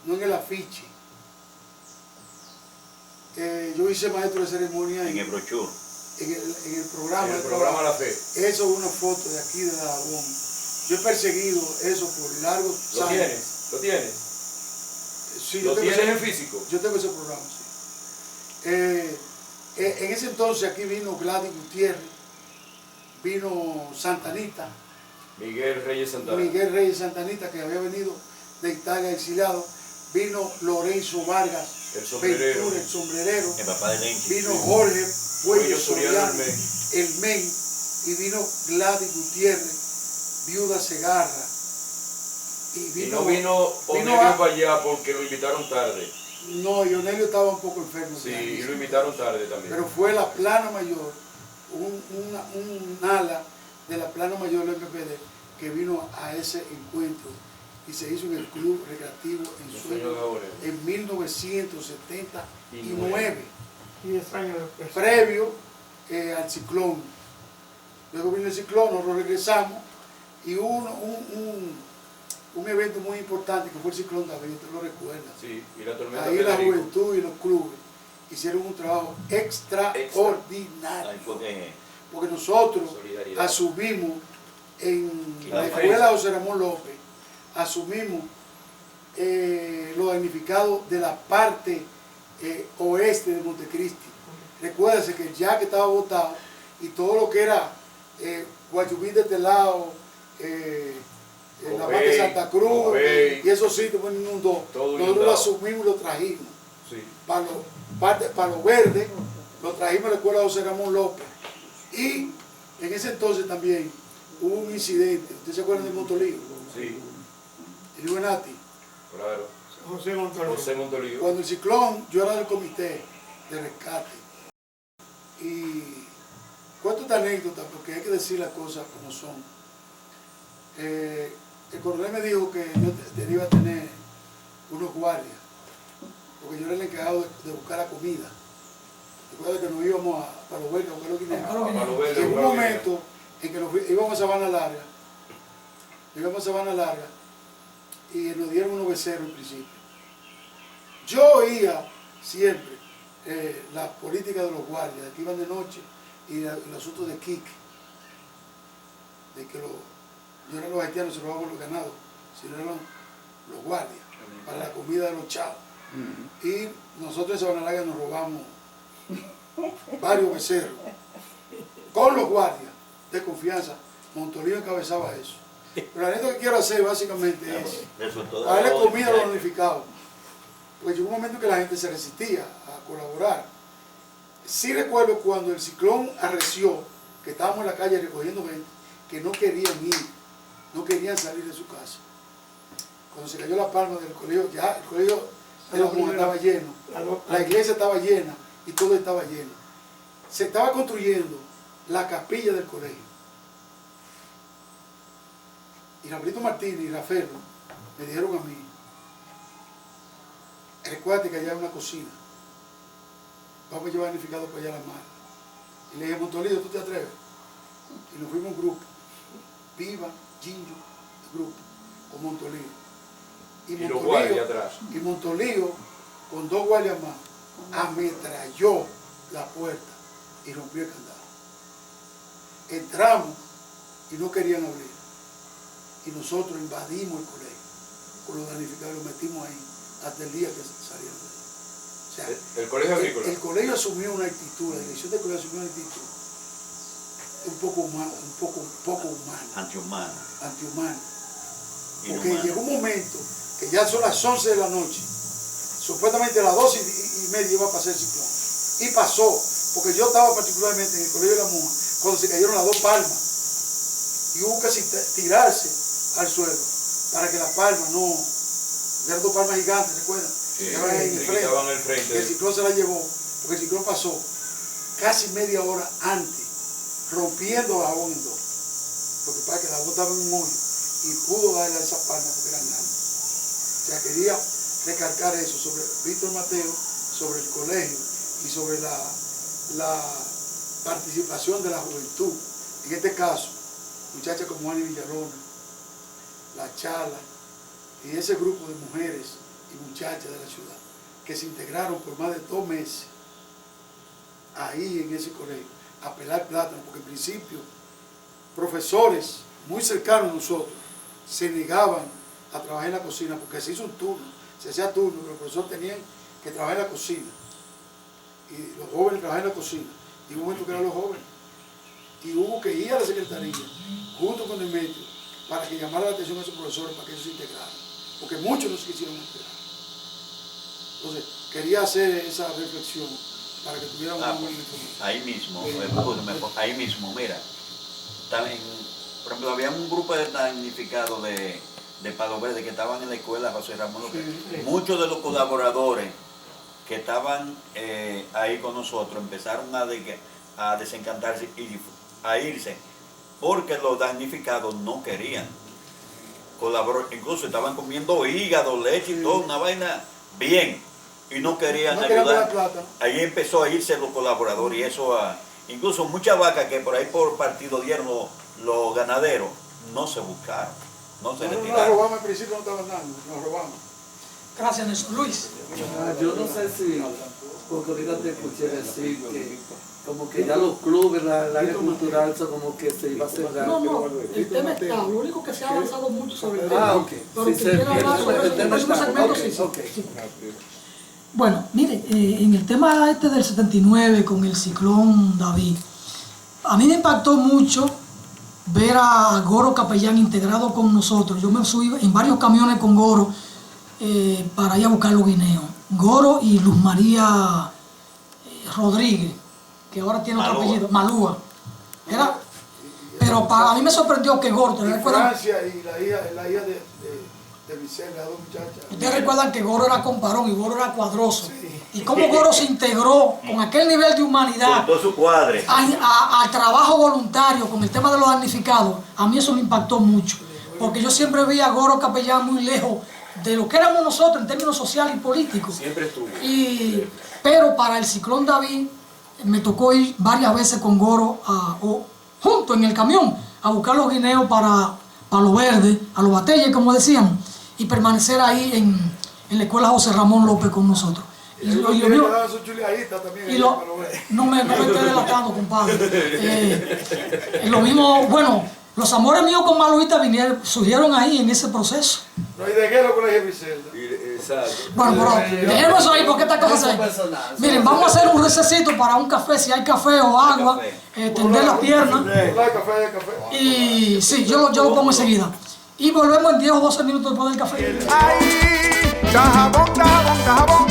no en el afiche. Yo hice maestro de ceremonia En el brochure. en el programa. En el programa La Fe. Eso es una foto de aquí de Dajabón. Yo he perseguido eso por largos ¿Lo años. tienes? ¿Lo tienes? Sí, ¿Lo tienes en físico? Yo tengo ese programa, sí. En ese entonces aquí vino Gladys Gutiérrez, vino Santanita, Miguel Reyes Santana. Miguel Reyes Santanita, que había venido de Italia exiliado, vino Lorenzo Vargas, El sombrerero. Ventura, el sombrerero, El papá de Lenchi. vino Jorge Puello Puello Soriano, Soriano, el Men, y vino Gladys Gutiérrez, Viuda Segarra. Y no vino Onelio para allá porque lo invitaron tarde. No, y Onelio estaba un poco enfermo. Sí, y lo invitaron tarde también. Pero fue la plana mayor, un ala de la plana mayor del MPD que vino a ese encuentro y se hizo en el Club Recreativo en Sueño en 1979. 10 años después. Previo al ciclón. Luego vino el ciclón, nosotros regresamos y hubo un evento muy importante que fue el ciclón David, usted lo recuerda. Sí, y la tormenta Ahí la Federico. juventud y los clubes hicieron un trabajo extraordinario. Porque nosotros Solidaridad. asumimos en La la defensa. escuela José Ramón López, asumimos los damnificados de la parte oeste de Montecristi. Recuérdense que ya que estaba botado y todo lo que era Guayubí de este lado, la parte de Santa Cruz y esos sitios pues, inundó. Nosotros lo asumimos y lo trajimos. Sí. Para los verdes lo trajimos a la escuela José Ramón López. Y en ese entonces también hubo un incidente. ¿Ustedes se acuerdan de Montolío? Sí. El Buenati. Claro. José Montolío. José Montolío. Cuando el ciclón, yo era del comité de rescate. Y cuento esta anécdota porque hay que decir las cosas como son. El coronel me dijo que yo iba a tener unos guardias, porque yo era el encargado de buscar la comida. Recuerda que nos íbamos para los Huelgas a buscar los guineos. Y en un momento en que íbamos a Sabana Larga, y nos dieron unos becerros en principio. Yo oía siempre la política de los guardias, de que iban de noche, y el asunto de Quique, de que no eran los haitianos, se robaban los ganados, sino eran los guardias, para la comida de los chavos. Y nosotros en Sabana Larga nos robamos varios becerros, con los guardias de confianza. Montolío encabezaba eso. Pero la neta que quiero hacer básicamente es darle comida a los damnificados. Porque llegó un momento que la gente se resistía a colaborar. Sí recuerdo cuando el ciclón arreció, que estábamos en la calle recogiendo gente, que no querían ir, no querían salir de su casa. Cuando se cayó la palma del colegio, ya el colegio de los monjes estaba lleno, la iglesia estaba llena y todo estaba lleno. Se estaba construyendo la capilla del colegio. Y Rafaelito Martínez y Rafael me dijeron a mí, recuérdate que allá hay una cocina, vamos a llevar damnificados para allá a la mar. Y le dije, Montolío, ¿tú te atreves? Y nos fuimos un grupo, Viva, Ginjo, el grupo, con Montolío. Y los guardias atrás. Y Montolío, con 2 guardias más, ametralló la puerta y rompió el candado. Entramos y no querían abrir. Y nosotros invadimos el colegio con los damnificados y los metimos ahí hasta el día que salieron de ahí. O sea, el colegio agrícola. El colegio asumió una actitud, la dirección del colegio asumió una actitud un poco humana. Antihumana. Porque llegó un momento que ya son las 11 de la noche, supuestamente a las 12:30 iba a pasar el ciclón. Y pasó, porque yo estaba particularmente en el colegio de la Monja cuando se cayeron las 2 palmas. Y hubo que tirarse al suelo para que las palmas no, eran 2 palmas gigantes, ¿recuerdan? Sí, estaban en el frente. El ciclón se la llevó, porque el ciclón pasó casi media hora antes, rompiendo la jabón en 2. Porque para que la jabón estaba en un hoyo y pudo darle a esas palmas porque eran grandes. O sea, quería recalcar eso sobre Víctor Mateo, sobre el colegio y sobre la participación de la juventud. En este caso, muchachas como Ani Villalona, La Chala y ese grupo de mujeres y muchachas de la ciudad que se integraron por más de 2 meses ahí en ese colegio a pelar plátano, porque en principio profesores muy cercanos a nosotros se negaban a trabajar en la cocina porque se hizo un turno, se hacía turno, pero los profesores tenían que trabajar en la cocina y los jóvenes trabajaban en la cocina y hubo un momento que eran los jóvenes y hubo que ir a la secretaría junto con el medio para que llamara la atención a esos profesores para que ellos se integraran, porque muchos no se quisieron integrar. Entonces, quería hacer esa reflexión para que tuvieran una buena información. Ahí mismo, mira, también, por ejemplo, había un grupo de damnificados de Palo Verde que estaban en la escuela José Ramón López. Sí. Muchos de los colaboradores que estaban ahí con nosotros empezaron a desencantarse y a irse, porque los damnificados no querían colaborar, incluso estaban comiendo hígado, leche y todo, una vaina bien, y no querían ayudar. Ahí empezó a irse los colaboradores y eso, incluso muchas vacas que por ahí por partido dieron los ganaderos, no se buscaron, no se retiraron. Nos robamos, al principio no estaban dando, nos robamos. Gracias, Nelson Luis. Yo no sé si, porque ahorita te escuché decir que como que ya los clubes, la área cultural, como que se iba a cerrar. No, el tema está, lo único que se ha avanzado mucho sobre el tema. Ah, ok. Pero si quiere hablar sobre eso, el próximo segmento sí. Bueno, mire, en el tema este del 79 con el ciclón David, a mí me impactó mucho ver a Goro Capellán integrado con nosotros. Yo me subí en varios camiones con Goro para ir a buscar los guineos. Goro y Luz María Rodríguez, que ahora tiene otro apellido, Malúa. Pero a mí me sorprendió que Goro, ¿te recuerdan? Francia y la hija de Vicente, las dos muchachas. Ustedes recuerdan que Goro era comparón y Goro era cuadroso. Sí. Y cómo Goro se integró con aquel nivel de humanidad, con todo su cuadre, al trabajo voluntario, con el tema de los damnificados. A mí eso me impactó mucho, porque yo siempre vi a Goro Capellán muy lejos de lo que éramos nosotros en términos sociales y políticos. Siempre estuvo. Pero para el ciclón David me tocó ir varias veces con Goro junto en el camión a buscar los guineos para los verdes, a los batelles, como decían, y permanecer ahí en la escuela José Ramón López con nosotros. No me esté delatando, compadre. Lo mismo, bueno, los amores míos con Maluita surgieron ahí en ese proceso. No, ¿y de qué lo colegio Vicente? Exacto. Bueno, pero dejemos eso ahí porque estas cosas ahí. Miren, vamos a hacer un recesito para un café, si hay café o agua, tender las piernas. Y sí, yo lo pongo enseguida. Y volvemos en 10 o 12 minutos después del café. Ay, cajabón, cajabón, cajabón.